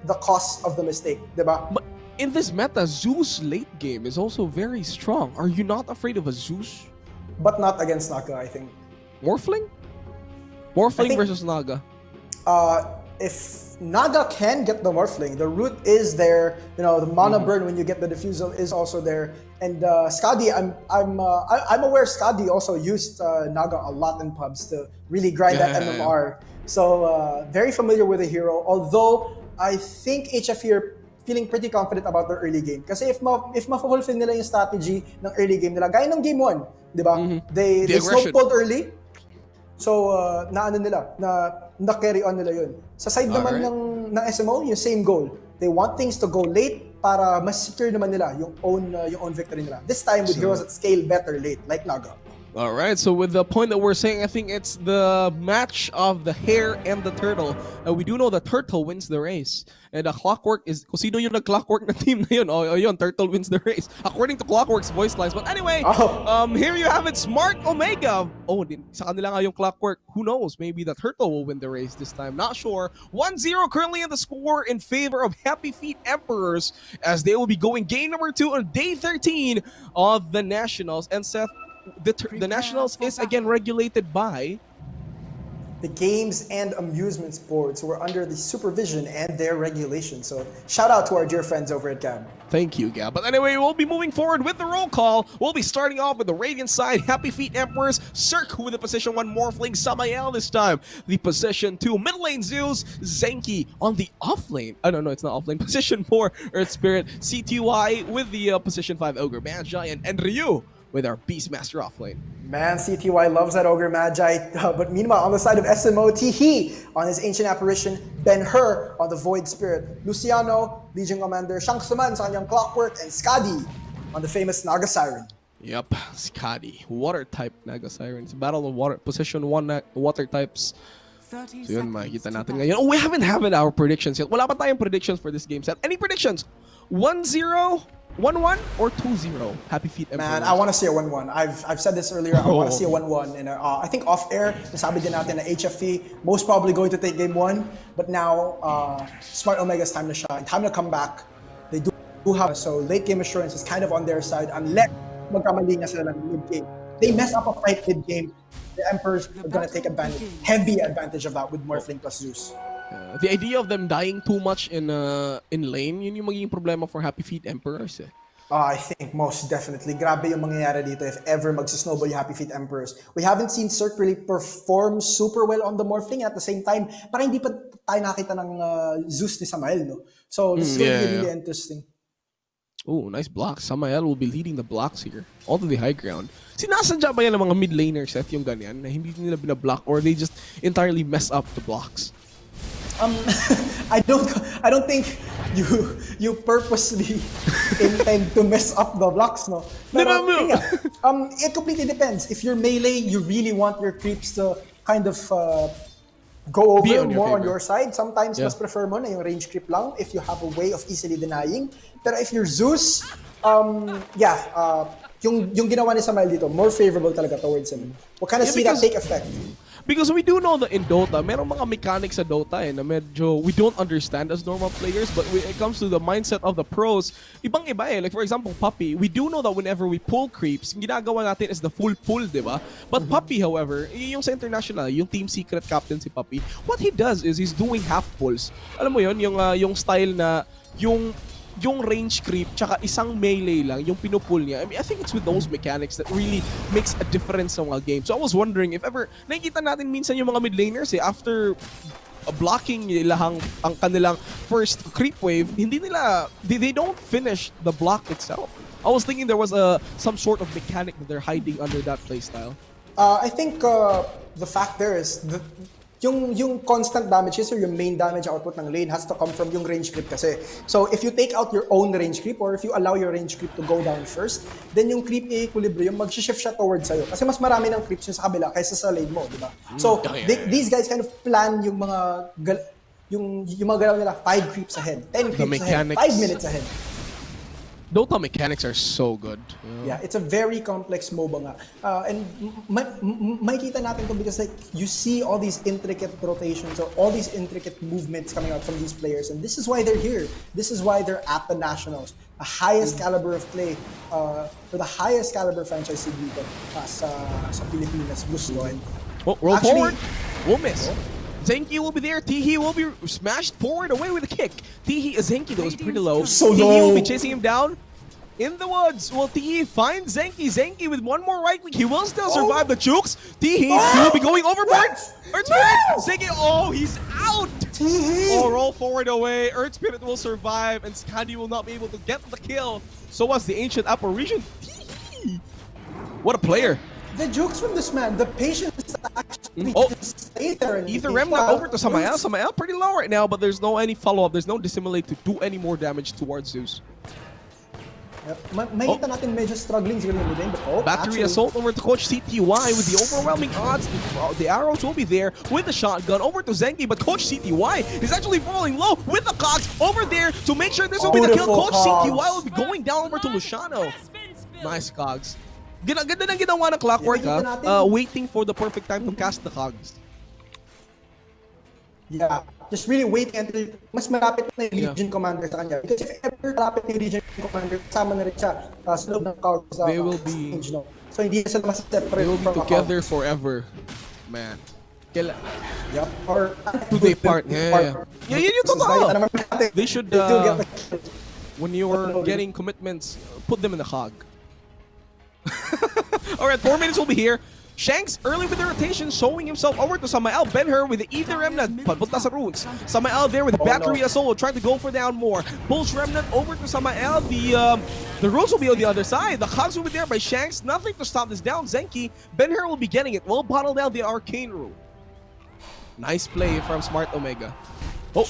the cost of the mistake, diba? But in this meta, Zeus late game is also very strong. Are you not afraid of a Zeus? But not against Naga, I think. Morphling? Morphling versus Naga. If Naga can get the Morphling, the root is there. You know, the mana burn when you get the Diffusal is also there. And Skadi, I'm aware Skadi also used Naga a lot in pubs to really grind that MMR. So very familiar with the hero. Although I think HFE are feeling pretty confident about their early game. Kasi if ma-fulfill nila yung strategy ng early game nila, gaya ng game 1, di ba? They snowballed early. So, na-carry on nila yun. Sa side naman ng SMO, yung same goal. They want things to go late para mas secure naman nila yung own victory nila. This time with heroes that scale better late, like Naga. All right, so with the point that we're saying, I think it's the match of the hare and the turtle. We do know the turtle wins the race. And the Clockwork is, kung sino yung nag-Clockwork na team na yun, yun, turtle wins the race. According to Clockwork's voice lines. But anyway, here you have it, Smart Omega. Sa kanila nga yung Clockwork. Who knows? Maybe the turtle will win the race this time. Not sure. 1-0 currently in the score in favor of Happy Feet Emperors as they will be going game number 2 on day 13 of the Nationals. And Seth, the Nationals is again regulated by the Games and Amusements Boards, who are under the supervision and their regulation. So shout out to our dear friends over at GAB. Thank you, Gab. But anyway, we'll be moving forward with the roll call. We'll be starting off with the Radiant side, Happy Feet Emperors, Cirque with the position 1 Morphling, Samael this time. The position 2 mid lane Zeus, Zenki on the off lane. Oh, no, it's not off lane. Position 4 Earth Spirit, CTY with the position 5 Ogre Magi, and Ryu with our Beastmaster off lane. Man, CTY loves that Ogre Magi. But meanwhile, on the side of SMO, Tihi on his Ancient Apparition, Ben-Hur on the Void Spirit, Luciano, Legion Commander, Shanksuman sa kanyang Clockwork, and Skadi on the famous Naga Siren. Yep, Skadi. Water type Naga Siren. It's a battle of water. Position 1 water types. So yun, makikita natin ngayon. Oh, we haven't had our predictions yet. Wala pa tayong predictions for this game set. Any predictions? 1-0? 1-1 or 2-0? Happy Feet Emperor. Man, I want to see a 1-1. I've said this earlier. I want to see a 1-1. And I think off-air, nasabi din natin na HFE most probably going to take game 1. But now, Smart Omega's time to shine. Time to come back. They do have, so late game assurance is kind of on their side unless magkamali nga sila ng mid-game. They mess up a fight mid-game. The Emperors are going to take advantage, heavy advantage of that with Morphling plus Zeus. The idea of them dying too much in lane, yun yung magiging problema for Happy Feet Emperors. I think most definitely. Grabe yung mangyayari dito if ever magsisnowball yung Happy Feet Emperors. We haven't seen Cirque really perform super well on the Morphling. At the same time, parang hindi pa tayo nakita ng Zeus ni Samael, no? So this is going to be really interesting. Oh, nice block. Samael will be leading the blocks here. All to the high ground. Sinasadya ba yan ng mga mid laners, Seth, yung ganyan, na hindi nila binablock or they just entirely mess up the blocks? I don't think you purposely intend to mess up the blocks, no? Pero, No. It completely depends. If you're melee, you really want your creeps to kind of go over more on your side. Sometimes mas prefer mo na yung range creep lang if you have a way of easily denying. Pero if you're Zeus, yung ginawa ni Samael dito, more favorable talaga towards him. We'll kind of see that take effect. Because we do know that in Dota, merong mga mechanics sa Dota na medyo we don't understand as normal players, but when it comes to the mindset of the pros, ibang-iba eh. Like for example, Puppy, we do know that whenever we pull creeps, yung ginagawa natin is the full pull, di ba? But Puppy, however, yung sa international, yung team secret captain si Puppy, what he does is he's doing half pulls. Alam mo yun, yung style na yung range creep tsaka isang melee lang yung pinupull niya. I mean, I think it's with those mechanics that really makes a difference sa mga game. So I was wondering if ever nakikita natin minsan yung mga mid laners after blocking nila ang kanilang first creep wave, they don't finish the block itself. I was thinking there was some sort of mechanic that they're hiding under that playstyle. I think the fact there is yung constant damages or yung main damage output ng lane has to come from yung range creep kasi. So if you take out your own range creep or if you allow your range creep to go down first, then yung creep equilibrium mag-shift siya towards sa'yo. Kasi mas marami ng creeps yung sa kabila kaysa sa lane mo, di ba? So these guys kind of plan yung mga galaw nila 5 creeps ahead, 10 creeps ahead, 5 minutes ahead. Dota mechanics are so good. Yeah, it's a very complex MOBA nga. And makikita natin to because like you see all these intricate rotations or all these intricate movements coming out from these players, and this is why they're here. This is why they're at the Nationals. The highest caliber of play for the highest caliber franchise dito sa Pilipinas. Gusto. And roll forward. We'll miss. Zenki will be there. Tihi will be smashed forward away with a kick. Tihi Zenki though is pretty low. So Tihi low. will be chasing him down in the woods. Well, Tihi finds Zenki. Zenki with one more right click. He will still survive the chooks. Tihi will be going overboard. Earth Spirit. Zenki. Oh, he's out. Oh, roll forward away. Earth Spirit will survive, and Skadi will not be able to get the kill. So was the Ancient Apparition. Tihi. What a player. The jokes from this man, the patience actually just stay there. And Ether Remnant over to Samael. Samael pretty low right now, but there's no any follow-up. There's no dissimulate to do any more damage towards Zeus. Yep. Makita natin medyo struggling siguro yung lane, but Battery assault over to Coach CTY with the overwhelming odds. The arrows will be there with the shotgun over to Zenki, but Coach CTY is actually falling low with the cogs over there to make sure this will be the kill. Coach CTY will be going down over to Luciano. Nice cogs. Ganda ng ginawa ng Clockwork, waiting for the perfect time to cast the cogs. Yeah, just really waiting until mas malapit na yung Legion Commander sa kanya. Because if ever malapit yung Legion Commander, kasama na rin siya sa loob ng cogs. They will be, no? So hindi sila mas-separate. They will be together forever, man. Yep. Or do they part? Yeah, yun yung totoo. They should, when you're getting commitments, put them in the cog. Alright, 4 minutes will be here. Shanks early with the rotation, showing himself over to Samael. Ben-Hur with the Ether Remnant, papunta sa runes. Samael there with the Battery as Solo, trying to go for down more. Pulse Remnant over to Samael. The runes will be on the other side. The Cogs will be there by Shanks. Nothing to stop this down. Zenki, Ben-Hur will be getting it. Will bottle down the Arcane Rune. Nice play from Smart Omega. Oh,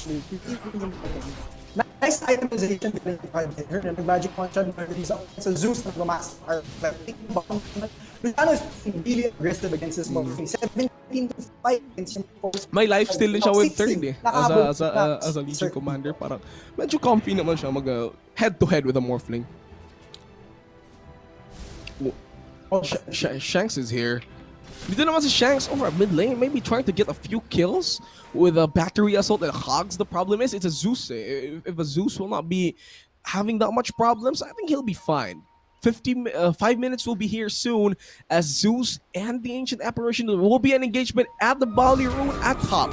Nice itemization by her and the magic punch on he's up. It's a Zeus of the master. Luciano is really aggressive against this move. 17 to 5 against him. may life steal din siya with third eh. As a Legion Sir. Commander. Parang medyo comfy naman siya mag head to head with a Morphling. Shanks is here. Dito naman si Shanks over at mid lane, maybe trying to get a few kills with a Battery Assault and Hogs. The problem is it's a Zeus. If a Zeus will not be having that much problems, I think he'll be fine. 5 minutes will be here soon as Zeus and the Ancient Apparition will be an engagement at the Bali Rune at top.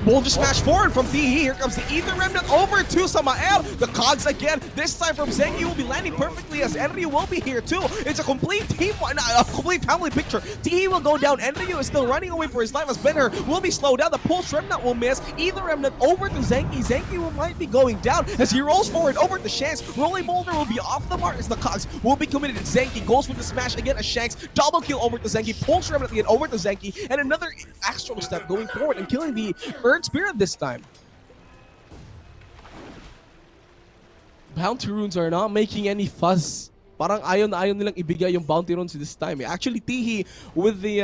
Bull just smash forward from DE. Here comes the Ether Remnant over to Samael. The Cogs again. This time from Zengi will be landing perfectly as Enryu will be here too. It's a complete team, a complete family picture. DE will go down. Enryu is still running away for his life as Ben-Hur will be slowed down. The Pulse Remnant will miss. Ether Remnant over to Zengi. Zengi might be going down as he rolls forward over to Shanks. Rolling Boulder will be off the mark as the Cogs will be committed. Zengi goes with the smash again as Shanks. Double kill over to Zengi. Pulse Remnant again over to Zengi. And another Astral Step going forward and killing the Earth Spirit this time. Bounty runes are not making any fuss. Parang ayaw na ayaw nilang ibigay yung bounty runes this time. Actually, Tihi with the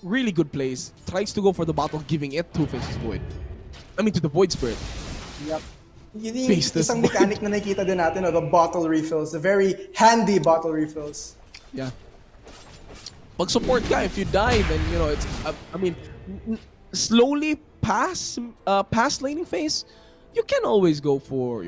really good plays tries to go for the battle, giving it to Faceless Void. I mean to the Void Spirit. Yep. Yun yung Faceless isang mechanic na nakikita din natin, the bottle refills, the very handy bottle refills. Yeah. Pag support ka, if you die, then you know it's. I mean, slowly past laning phase, you can always go for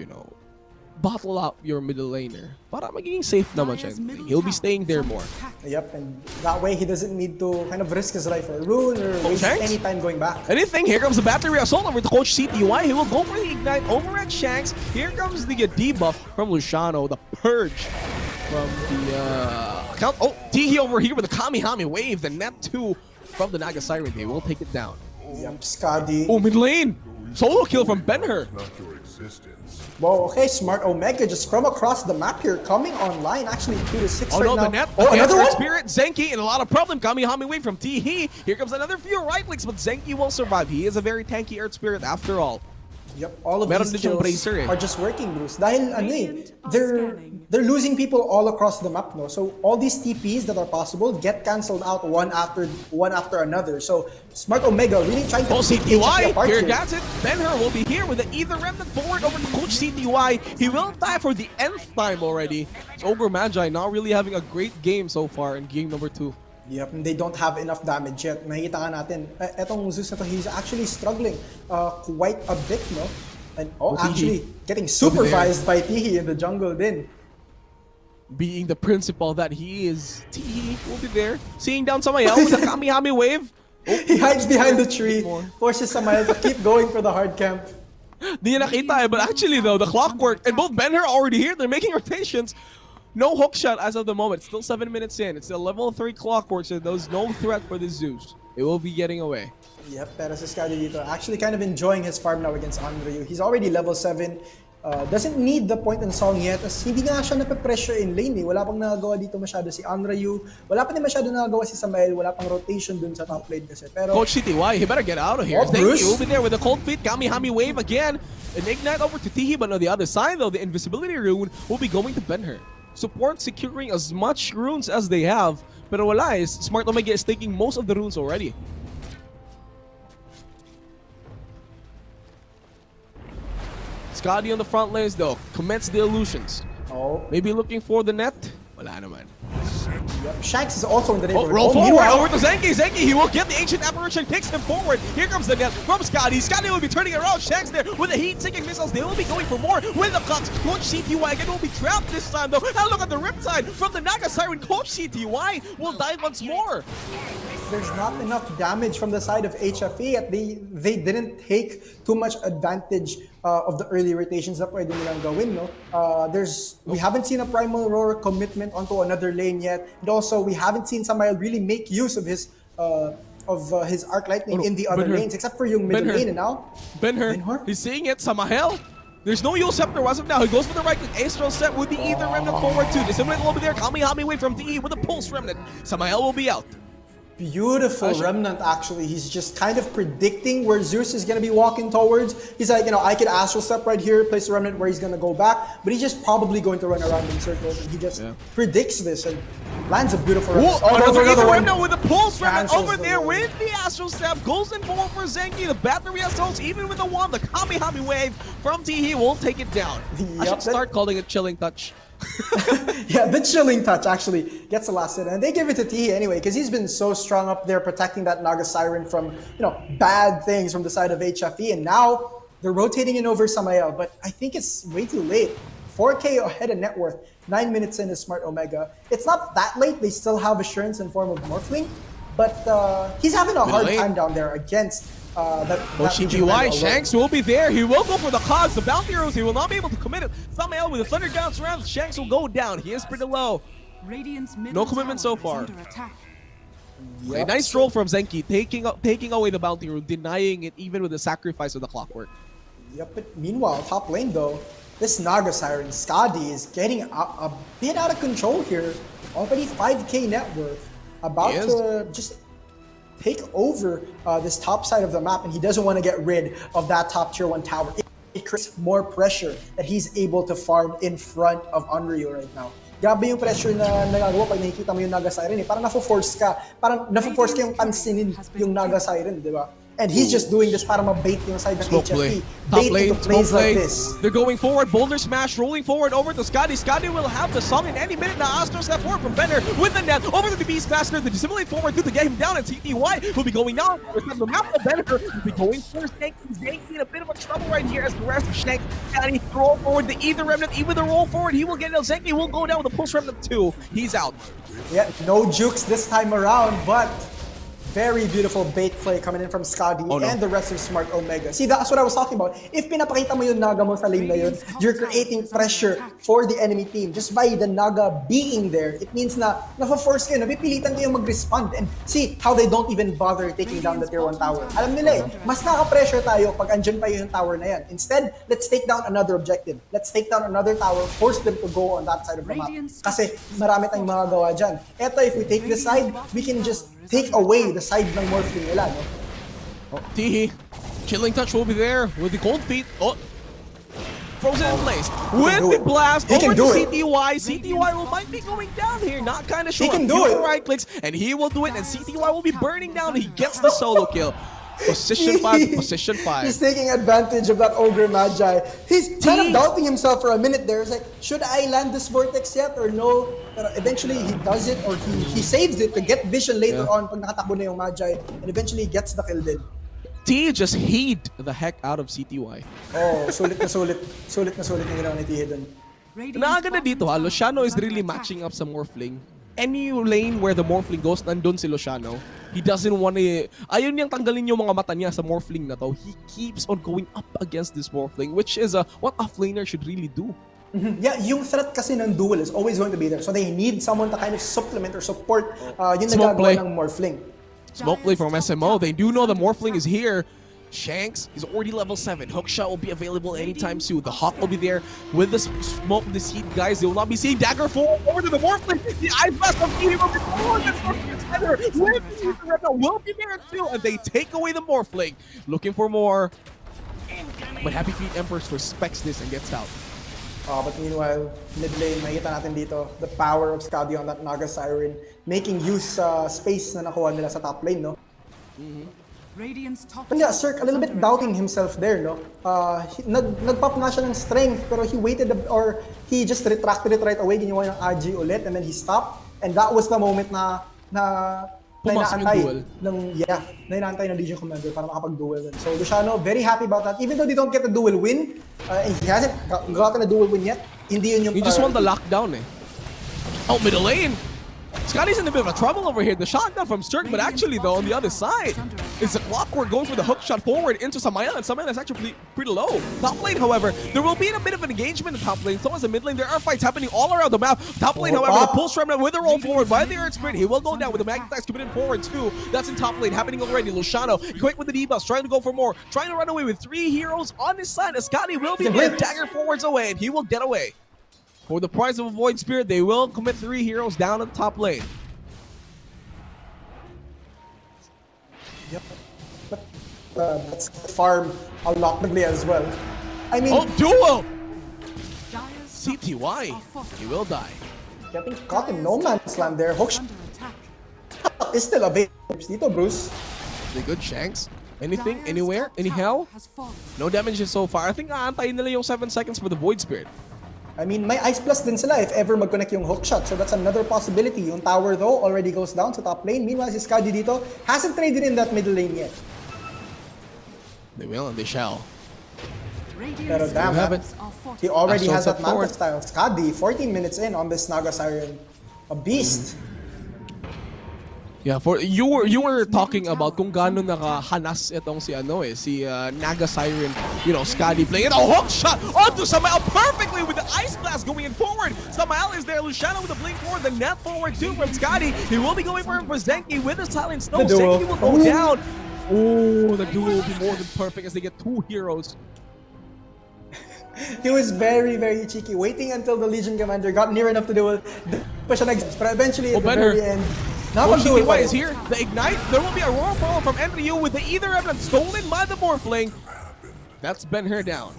bottle up your middle laner. Para magiging safe naman siya. He'll be staying there more. Yep, and that way he doesn't need to kind of risk his life for a rune or waste any time going back. Anything, here comes the Battery Assault over to Coach CTY. He will go for the Ignite over at Shanks. Here comes the debuff from Luciano, the Purge from the account. Oh, Tihi over here with the Kamihami Wave, the Net 2 from the Naga Siren. They will take it down. Yep, Skadi. Oh, mid lane! Solo kill from Ben-Hur. Not your existence. Whoa, okay, Smart Omega just from across the map here, coming online, actually 2 to 6 Oh right no, now. the net. Oh, another one? Spirit, Zenki in a lot of problem. Kamihami Wave from Tihi. Here comes another few right clicks, but Zenki will survive. He is a very tanky Earth Spirit after all. Yep, all of Meron these din siyang kills bracer eh. are just working, Bruce. Dahil they're losing people all across the map, no? So all these TPs that are possible get cancelled out one after another. So Smart Omega really trying to take HFE CTY, apart here gets it. Ben-Hur will be here with the Ether Remnant forward over to Coach CTY. He will die for the nth time already. So Ogre Magi not really having a great game so far in game number 2. Yep, and they don't have enough damage yet. Nakikita ka natin, etong Zeus na to, he's actually struggling quite a bit, no? And actually getting supervised by Tihi in the jungle din. Being the principal that he is, Tihi will be there. Seeing down Samael with the Kamihami Wave. He hides behind the tree, forces Samael to keep going for the hard camp. Di niya nakita eh, but actually though, the clockwork, and both Ben-Hur are already here. They're making rotations. No hook shot as of the moment. Still 7 minutes in. It's a level 3 clockwork, so there's no threat for the Zeus. It will be getting away. Yep, pero si Skadi dito actually kind of enjoying his farm now against Anryu. He's already level 7. Doesn't need the point and song yet. As hindi nga siya nape-pressure in lane eh. Wala pang nagagawa dito masyado si Anryu. Wala pa din masyado nagagawa si Samael. Wala pang rotation dun sa top lane kasi. Pero Coach CTY, he better get out of here. Oh, Thank Bruce. you. Will be there with the cold feet. Kamihami Wave again. An ignite over to Tihi, but on the other side though, the invisibility rune will be going to Ben-Hur. Support securing as much runes as they have, pero wala is Smart Omega is taking most of the runes already. Scotty on the front lanes though, commits the illusions. Maybe looking for the net. Wala naman. yep, Shanks is also in the neighborhood. Roll forward meanwhile, over to Zenki. Zenki, he will get the Ancient Apparition, kicks him forward. Here comes the net from Scotty. Scotty will be turning around. Shanks there with the heat-seeking missiles. They will be going for more with the Cox. Coach CTY again will be trapped this time though. And look at the Riptide from the Naga Siren. Coach CTY will die once more. there's not enough damage from the side of HFE. They didn't take too much advantage of the early rotations na pwede nilang gawin, no? We haven't seen a Primal Roar commitment onto another lane yet. And also, we haven't seen Samael really make use of his Arc Lightning in the other lanes, except for yung middle lane. And now, Ben-Hur, he's seeing it. Samael. There's no Yule Scepter as of now. He goes for the right click. Astral Step with the Ether Remnant forward too. Dissimulate will be there. Kamihami away from DE with a Pulse Remnant. Samael will be out. Beautiful Remnant, actually. He's just kind of predicting where Zeus is going to be walking towards. He's like, I could Astral Step right here, place the Remnant where he's going to go back, but he's just probably going to run around in circles, and he just predicts this and lands a beautiful Remnant. Another Remnant with a Pulse Remnant over there with the Astral Step. Goes in forward for Zenki. The battery assaults, even with the wand, the Kamihami wave from Tihi will take it down. I should start calling it Chilling Touch. Yeah, the Chilling Touch actually gets the last hit, and they give it to Tihi anyway because he's been so strong up there protecting that Naga Siren from bad things from the side of HFE, and now they're rotating in over Samael, but I think it's way too late. 4K ahead of net worth, 9 minutes in is Smart Omega. It's not that late, they still have Assurance in form of Morphling, but he's having a hard time down there against that CTY, Shanks will be there. He will go for the Cogs, the Bounty Arrows. He will not be able to commit it. Samael with the Thunder down surrounds. Shanks will go down. He is pretty low. No commitment so far. A nice roll from Zenki, taking away the Bounty Arrow, denying it even with the sacrifice of the Clockwork. Yep, but meanwhile, top lane though, this Naga Siren, Skadi, is getting a bit out of control here. Already 5K net worth. About to just take over this top side of the map, and he doesn't want to get rid of that top tier 1 tower. It creates more pressure that he's able to farm in front of Unreal right now. Grabe yung pressure na nagagawa pag nakikita mo yung Naga Siren. Parang nafo-force ka. Parang nafo-force ka yung pansinin yung Naga Siren, di ba? And he's just doing this para mabait yung side ng HFE. Bait into plays like this. They're going forward. Boulder Smash rolling forward over to Skadi. Skadi will have the song in any minute. Now Astro step forward from Benner with the net over to the Beast Master. The Dissimulate forward to get him down, and CTY will be going down. The map of Benner will be going for Snake. Snake in a bit of a trouble right here as the rest of Snake. Skadi roll forward the Ether Remnant. Even the roll forward, he will get it. Zenki will go down with the Pulse Remnant too. He's out. Yeah, no jukes this time around, but very beautiful bait play coming in from Skadi and the rest of Smart Omega. See, that's what I was talking about. If pinapakita mo yung Naga mo sa lane na yun, you're creating pressure for the enemy team. Just by the Naga being there, it means na nafa-force kayo, napipilitan kayo mag-respond. And see how they don't even bother taking down the tier 1 tower. Alam nila mas naka-pressure tayo pag andyan pa yung tower na yan. Instead, let's take down another objective. Let's take down another tower, force them to go on that side of the map. Kasi marami tayong mga gawa dyan. Eto, if we take this side, we can just take away the side ng Morphling nila, no? Tihi, Chilling Touch will be there with the cold feet. Frozen in place with the blast over to CTY. CTY might be going down here, not kind of sure. He can do it. Right clicks, and he will do it, and CTY will be burning down. He gets the solo kill. Position 5, position 5. He's taking advantage of that Ogre Magi. He's kind of doubting himself for a minute there. It's like, should I land this Vortex yet or no? But eventually he does it, or he saves it to get vision later on pag nakatakbo na yung Magi, and eventually he gets the kill din. T just heed the heck out of CTY. Oh, sulit na sulit. Sulit na sulit yung ginawa ni Tihi dun. Nakaganda dito ha, Luciano is really matching up sa Morphling. Any lane where the Morphling goes, nandun si Luciano. He doesn't want to... Ayun niyang tanggalin yung mga mata niya sa Morphling na to. He keeps on going up against this Morphling, which is what offlaner should really do. Yeah, yung threat kasi ng duel is always going to be there. So they need someone to kind of supplement or support yung nagagawa ng Morphling. Smoke play from SMO. They do know the Morphling is here. Shanks is already level 7. Hookshot will be available anytime soon. The Hawk will be there with the smoke, this heat, guys. They will not be seeing Dagger forward over to the Morphling. The Ice Blast of Tihi will be forward. The will be there too. And they take away the Morphling. Looking for more. But Happy Feet Empress respects this and gets out. But meanwhile, mid lane, makita natin dito the power of Skadi on that Naga Siren, making use space na nakuha nila sa top lane, no? And yeah, Cirque a little bit doubting himself there, no? Nagpop nga siya ng strength, pero he waited, or he just retracted it right away, ginawa yung Agi ulit, and then he stopped. And that was the moment na inaantay ng Legion Commander para makapag-duel din. So Luciano, very happy about that. Even though they don't get the duel win, and he hasn't gotten a duel win yet, hindi yun yung He just won the lockdown eh. Oh, middle lane! Scotty's in a bit of a trouble over here. The shotgun from Sturk, but actually though, on the other side, it's a Clockwork going for the hook shot forward into Samael, and Samael is actually pretty low. Top lane, however, there will be a bit of an engagement in top lane. So as a mid lane, there are fights happening all around the map. Top lane, however, the pulse remnant with a roll forward by the Earth Spirit. He will go down with the Magnetize coming in forward too. That's in top lane, happening already. Luciano, quick with the debuffs, trying to go for more, trying to run away with 3 heroes on his side. As Scotty will be there, dagger forwards away, and he will get away. For the price of a Void Spirit, they will commit 3 heroes down at the top lane. Yep. But that's farm a lot as well. I mean, oh, duel! CTY, he will die. getting caught in no man's land there. Hook shot is still available. Dito, Bruce. The good Shanks. Anything, anywhere, anyhow? No damages so far. I think aantayin nila yung 7 seconds for the Void Spirit. I mean, may Ice Plus din sila if ever mag-connect yung hook shot. So that's another possibility. Yung tower though already goes down to top lane. Meanwhile, si Skadi dito hasn't traded in that middle lane yet. They will and they shall. Pero damn, he already has that Manta style. Skadi, 14 minutes in on this Naga Siren. A beast. Yeah, for you were talking about kung gaano nakahanas itong si Naga Siren, Skadi playing it. A hook shot onto Samael perfectly with the Ice Blast going in forward. Samael is there, Luciano with the blink forward, the net forward too from Skadi. He will be going for Zenki with the Silent Snow. Zenki will go down. Oh, the duel will be more than perfect as they get 2 heroes. He was very, very cheeky, waiting until the Legion Commander got near enough to duel. But eventually at the very end, CTY is here. The Ignite, there will be a roar follow from NRU with the Ether Remnant stolen by the Morphling. That's Ben-Hur down.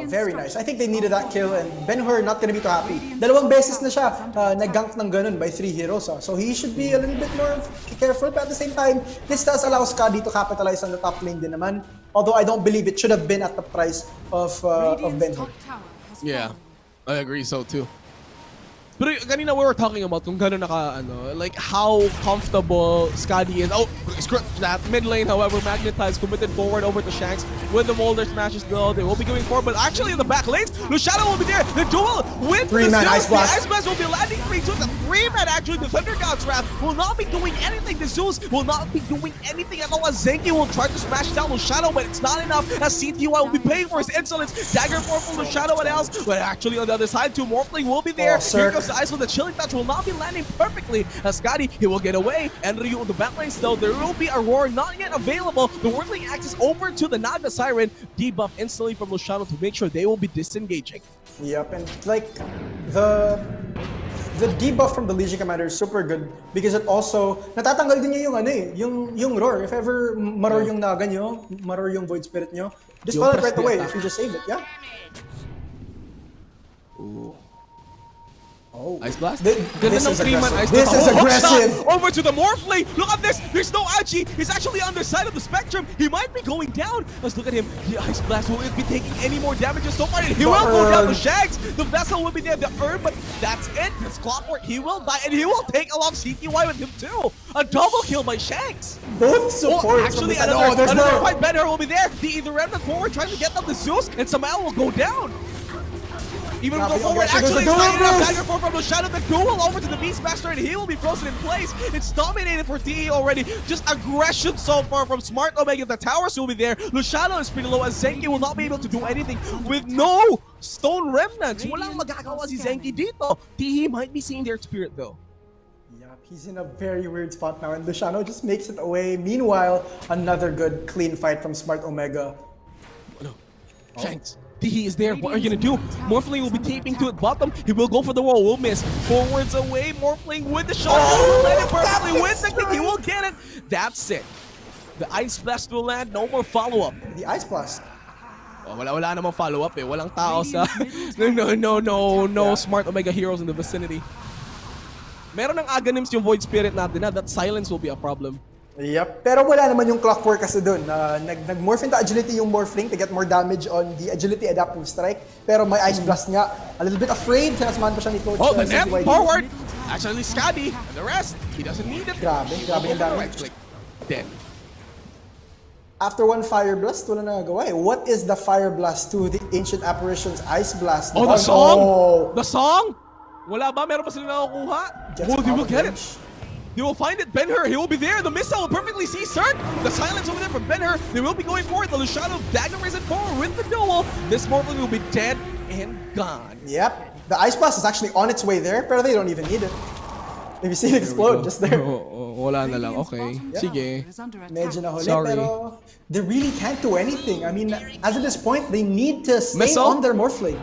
Very nice. I think they needed that kill, and Ben-Hur not gonna be too happy. Dalawang beses na siya nag-gank ng ganun by 3 heroes. So he should be a little bit more careful, but at the same time, this does allow Skadi to capitalize on the top lane din naman. Although I don't believe it should have been at the price of Ben-Hur. Yeah, I agree so too. But kanina we were talking about kung gano'n like how comfortable Skadi is. Oh, screw that mid lane, however, Magnetize committed forward over to Shanks with the Molder smashes though. They will be going forward, but actually in the back lanes, Luciano will be there. The duel with the Ice Blast. The Ice Blast will be landing 3 to the 3-man actually. The Thunder God's Wrath will not be doing anything. The Zeus will not be doing anything at all as Zenki will try to smash down Luciano, but it's not enough as CTY will be paying for his insolence. Dagger 4 from Luciano and else, but actually on the other side too, Morphling will be there. Here comes the Ice with the Chilling Touch will not be landing perfectly as Skadi, he will get away. And Ryu on the back lanes though, there will be a roar not yet available. The Whirling Axis over to the Naga Siren, debuff instantly from Luciano to make sure they will be disengaging. Yep, and like the debuff from the Legion Commander is super good because it also natatanggal din niya yung roar. If ever maror yung Naga nyo, maror yung Void Spirit nyo, just spell it right away if you just save it, yeah? Ooh. Oh. Ice Blast? This is aggressive. This is aggressive. Over to the Morphling. Look at this. There's no Achi. He's actually on the side of the spectrum. He might be going down. Let's look at him. The Ice Blast will be taking any more damages so far. And he will go down to Shags. The Vessel will be there. The Urn, but that's it. It's Clockwork. He will die. And he will take along CTY with him too. A double kill by Shags. Both supports. Actually, another fight. Ben-Hur will be there. The Ether Remnant forward trying to get up the Zeus. And Samael will go down. Even go forward, actually, it's not enough. Dagger 4 from Luciano, the duel over to the Beastmaster, and he will be frozen in place. It's dominated for TE already. Just aggression so far from Smart Omega. The towers will be there. Luciano is pretty low, as Zenki will not be able to do anything with no Stone Remnants. Walang magagawa si Zenki dito. TE might be seeing their spirit though. Yep, he's in a very weird spot now, and Luciano just makes it away. Meanwhile, another good, clean fight from Smart Omega. No. Shanks. He is there. What are you gonna do? Morphling will be taping to it bottom. He will go for the wall. Will miss. Forwards away. Morphling with the shot. Will land it perfectly with the kick. He will get it. That's it. The Ice Blast will land. No more follow-up. The Ice Blast. Oh, wala namang follow-up eh. Walang tao sa... No Smart Omega heroes in the vicinity. Meron ng Aghanims yung Void Spirit natin na that silence will be a problem. Yep. Pero wala naman yung Clockwork kasi dun. Nag-morph into agility yung Morphling to get more damage on the agility adaptive strike. Pero may Ice Blast nga. A little bit afraid. Sinasmahan pa siya ni Coach. Oh, the net forward! Actually, Skadi and the rest, he doesn't need it. Grabe yung damage. Right click. Dead. After one Fire Blast, wala na nagawa eh. What is the Fire Blast to the Ancient Apparition's Ice Blast? Oh, the song? Oh. The song? Wala ba? Meron pa sila nakukuha? Gets Oh, they will out of get it. range. He will find it. Ben-Hur, he will be there. The missile will perfectly see Cert. The silence over there from Ben-Hur. They will be going for it. The Luciano dagger risen forward with the duel. This Mortal will be dead and gone. Yep. The Ice Blast is actually on its way there, pero they don't even need it. Maybe see it explode just there. Wala na lang. Okay. Sige. Medyo nahuli, Sorry. pero they really can't do anything. I mean, as of this point, they need to stay Missile? on their Morphling.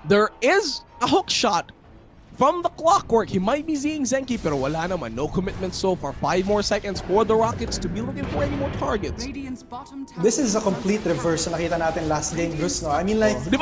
There is a hook shot from the Clockwork. He might be seeing Zenki, pero wala naman. No commitment so far. 5 more seconds for the Rockets to be looking for any more targets. This is a complete reverse na nakita natin last game, Gus, no? I mean, like, Di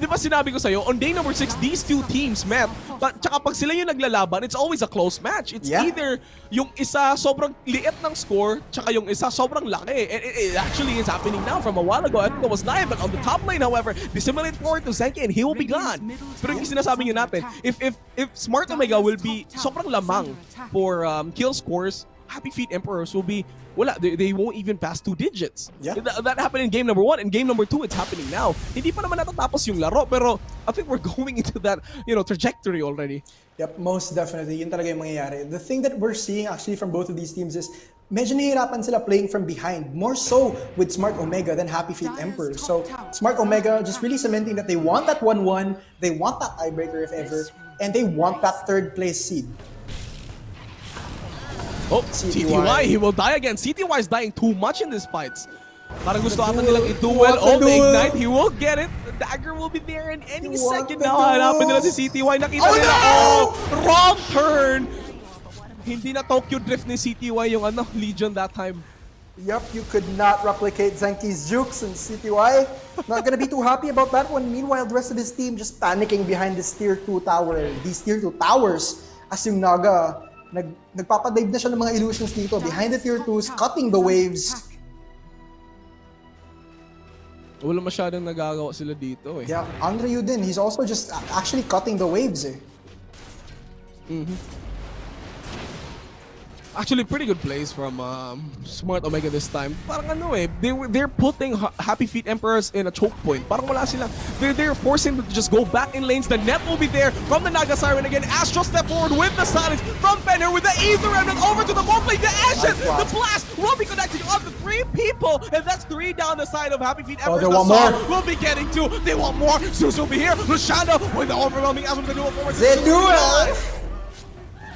ba sinabi ko sa'yo, on day number 6, these two teams met. Tsaka pag sila yung naglalaban, it's always a close match. It's Yeah. either yung isa sobrang liit ng score, tsaka yung isa sobrang laki. And it actually is happening now. From a while ago, I think it was 9, but on the top lane, however, dissimulate forward to Zenki and he will be gone. Pero yung sinasabi nyo natin, if Smart Omega will be sobrang lamang for kill scores, Happy Feet Emperors will be wala, they won't even pass 2 digits. Yeah. That happened in game number 1. In game number 2, it's happening now. Hindi pa naman natatapos yung laro, pero I think we're going into that, trajectory already. yep, most definitely. Yun talaga yung mangyayari. The thing that we're seeing actually from both of these teams is medyo nahihirapan sila playing from behind. More so with Smart Omega than Happy Feet Emperor. So Smart Omega just really cementing that they want that 1-1, they want that tiebreaker if ever, and they want that 3rd place seed. Oh, CTY, he will die again. CTY is dying too much in these fights. Parang gusto ata nilang i-duel. Oh, the Ignite, he will get it. The dagger will be there in any second now. Hanapin nila si CTY. Nakita nila. no! Oh, wrong turn. Hindi na Tokyo Drift ni CTY yung Legion that time. Yep, you could not replicate Zenki's jukes, and CTY not gonna be too happy about that one. Meanwhile, the rest of his team just panicking behind this tier 2 tower. These tier 2 towers, as yung Naga, nagpapadive na siya ng mga illusions dito. Behind the tier 2s, cutting the waves. Wala masyadong nagagawa sila dito eh. Yeah, Andre Yudin, he's also just actually cutting the waves eh. Actually, pretty good plays from Smart Omega this time. Parang they're putting Happy Feet Emperors in a choke point. Parang wala sila. They're forcing them to just go back in lanes. The net will be there from the Naga Siren again. Astro step forward with the silence from Benner with the Aether Remnant over to the Morphling. The Ashen, the blast will be connected on the 3 people, and that's 3 down the side of Happy Feet Emperors. they want The more. Song will be getting 2. They want more. Zeus will be here. Luciano with the overwhelming Ashen to duel forward. They do it!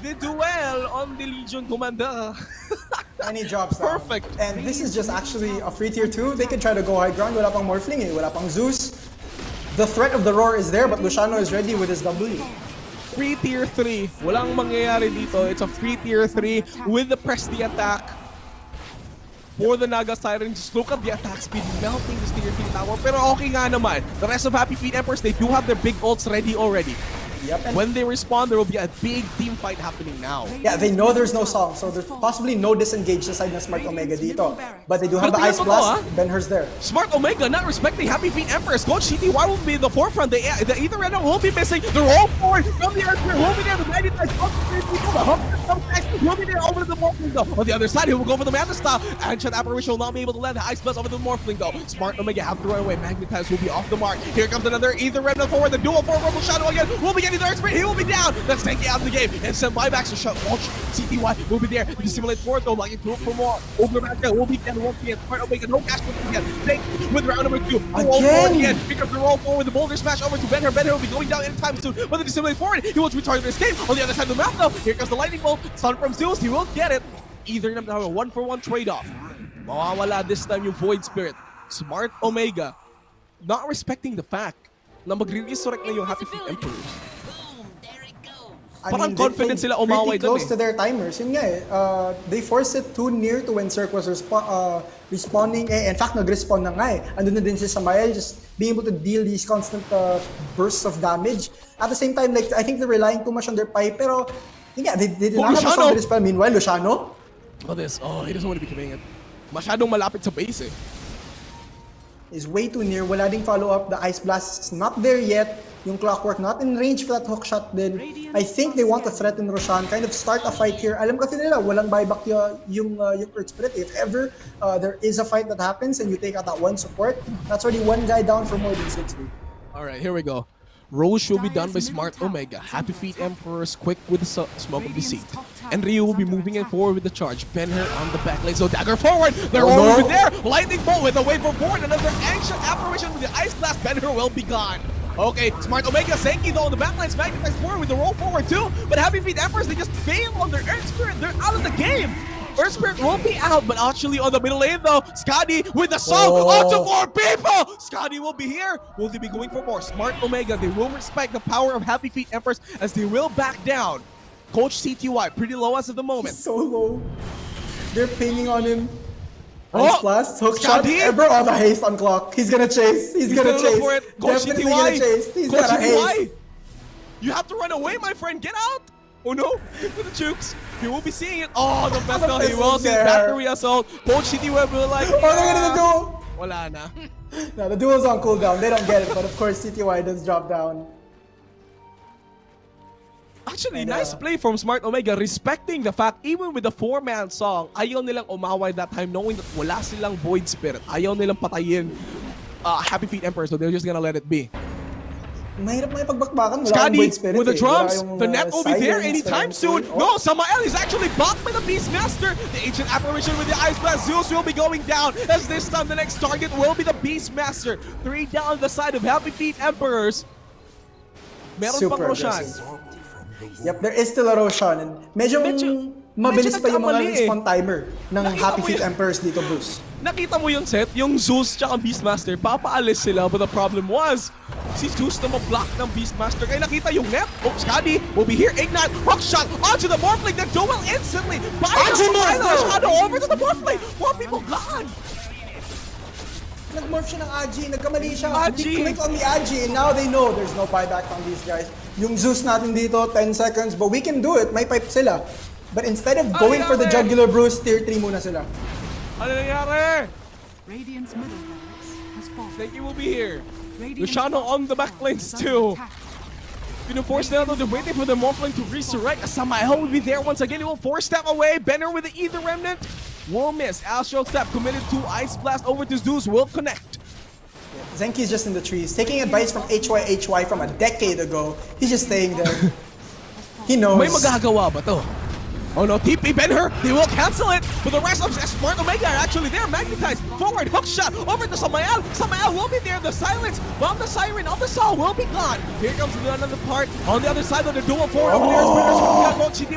The duel on the Legion Commander. Any jobs now. Perfect. And this is just actually a free tier 2. They can try to go high ground. Wala pang Morphling eh. Wala pang Zeus. The threat of the Roar is there, but Luciano is ready with his W. Free tier 3. Walang mangyayari dito. It's a free tier 3 with the press the attack. For the Naga Siren, just look at the attack speed melting this tier 3 tower. Pero okay nga naman. The rest of Happy Feet Emperors, they do have their big ults ready already. Yep. And When they respawn, there will be a big team fight happening now. yeah, they know there's no song, so there's possibly no disengage sa side ng Smart Omega dito. But they do have the Pero Ice tingnan mo to, Blast. Ben-Hur's there. Smart Omega not respecting Happy Feet Empress. Coach CTY will be in the forefront. The Ether Reno will be missing. The roll forward from the Earth will be there. The 99 people. The Hunter will be there over to the Morphling though. On the other side, he will go for the Manta Style. Ancient Apparition will not be able to land the Ice Blast over the Morphling though. Smart Omega have to run away. Magnetize will be off the mark. Here comes another Ether Reno forward. The duel for Rumble Shadow again. Will be getting the Earth Spirit. He will be down. That's taking out of the game. And some buybacks to shut. Watch CTY will be there. To simulate forward though. Like to look for more. Over Manta will be dead once again. Smart Omega no cash will be again. Take with round number 2. Roll forward again. Pick up the roll forward. The boulder smash over to Benner. Benner will be going down anytime soon. But the simulate forward. He will retard the escape. On the other side of the map though. Here comes the lightning bolt. Stun from Zeus. He will get it. Either of them have a 1-for-1 trade-off. Mawawala this time yung Void Spirit. Smart Omega not respecting the fact na magre-resurrect na yung Happy Feet Emperors. Parang confident sila umaway pretty dun close eh. to their timers. Yun nga eh. They forced it too near to when Cirque was respawning. In fact, nag-respawn na nga eh. Andun na din si Samael just being able to deal these constant bursts of damage. At the same time, like I think they're relying too much on their pipe. Pero yun nga, they did not have a solid dispel. Meanwhile, Luciano, Look at this. Oh, he doesn't want to be committing it. Masyadong malapit sa base eh. is way too near. Wala ding follow-up. The Ice Blast is not there yet. Yung Clockwork not in range for that hook shot din. I think they want to threaten Roshan, kind of start a fight here. Alam kasi nila, walang buyback yung Earth Spirit. If ever there is a fight that happens and you take out that one support, that's already one guy down for more than 60. Alright, here we go. Roche will be done by Smart Omega. Happy Feet Emperors quick with the smoke of deceit. And Ryu will be moving in forward with the charge. Benher on the back lane, so dagger forward. They're over there. Lightning bolt with a wave forward. Another ancient apparition with the ice blast. Benher will be gone. Okay, Smart Omega, Senki though on the backline, magnetized forward with the roll forward too. But Happy Feet Emperors, they just fail on their Earth Spirit. They're out of the game. Earth Spirit will be out, but actually on the middle lane though, Skadi with the soul onto 4 people. Skadi will be here. Will they be going for more? Smart Omega, they will respect the power of Happy Feet Emperors as they will back down. Coach CTY, pretty low as of the moment. So low. They're pinging on him. Oh, Ice blast, hook shot, Skadi. bro, the haste on clock. He's gonna chase. He's gonna chase. Look for it. Coach Definitely CTY. gonna chase. He's Coach gonna haste. CTY. You have to run away, my friend. Get out. Oh no, with the jukes. He will be seeing it. Oh, the pistol. He will see battery assault. Coach CTY will like, Oh, they're gonna do. wala na. No, the duo's on cooldown. They don't get it, but of course CTY does drop down. Actually, And, nice play from Smart Omega, respecting the fact even with the 4-man song, ayaw nilang umaway that time knowing that wala silang Void Spirit. Ayaw nilang patayin Happy Feet Emperor, so they're just gonna let it be. Mahirap may pagbakbakan. Wala Skadi Void Spirit, with the eh. drums, Wala yung, the net will be there silence, anytime silence. soon. Oh. No, Samael is actually blocked by the Beastmaster. The ancient apparition with the Ice Blast. Zeus will be going down as this time the next target will be the Beastmaster. 3 down the side of Happy Feet Emperors. Meron pang Super Roshan. aggressive. Yep, there is still a Roshan. And medyo mabilis pa yung mga nagkamali eh. respawn timer ng Nakita Happy mo Feet yun. Emperors dito, Bruce. Nakita mo yung set, yung Zeus tsaka Beastmaster, papaalis sila, but the problem was, si Zeus na ma-block ng Beastmaster. Kaya nakita yung net, Skadi will be here, Ignite, hook shot onto the Morphling, the duel instantly, by the Shadow over to the Morphling, 4 people gone! Nag-morph siya ng Agi, nagkamali siya. Agi. He clicked on the Agi, and now they know there's no buyback from these guys. Yung Zeus natin dito, 10 seconds, but we can do it. May pipe sila. But instead of going for the jugular Bruce, tier 3 muna sila. Ano nangyari? Radiant's middle barracks has fallen. Senki will be here. Radiant's Luciano on the back lanes too. Gonna force them, they're waiting for the Morphling to resurrect. Samael will be there once again. He will 4-step away. Benner with the Ether Remnant will miss. Astral Step committed to Ice Blast over to Zeus will connect. Zenki's just in the trees, taking advice from HYHY from a decade ago. He's just staying there. He knows. May magagawa ba to? Oh no, TP Benher, they will cancel it, but the rest of Smart Omega are actually there, magnetized, forward, hook shot, over to Samael, Samael will be there, the silence, bomb the siren, of the saw will be gone. Here comes another part, on the other side of the dual forward, over there,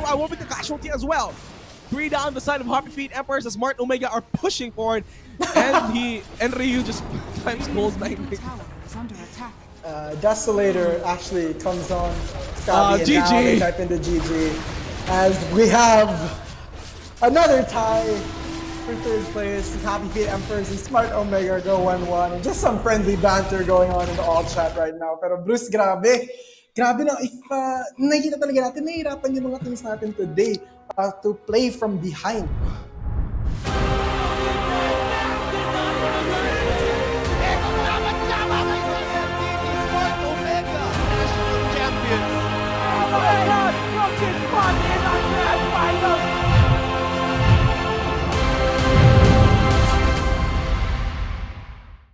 I will be the casualty as well. 3 down the side of Happy Feet Emperors as Smart Omega are pushing forward, and Ryu just times gold lightning. Tower is under attack. Desolator actually comes on Scotty and GG. now they type into GG. As we have another tie for 3rd place. Happy Feet Emperors and Smart Omega go 1-1. And just some friendly banter going on in the all chat right now. Pero Bruce, grabe. Grabe na. If nakikita talaga natin, nahihirapan yung mga teams natin today to play from behind. Champion.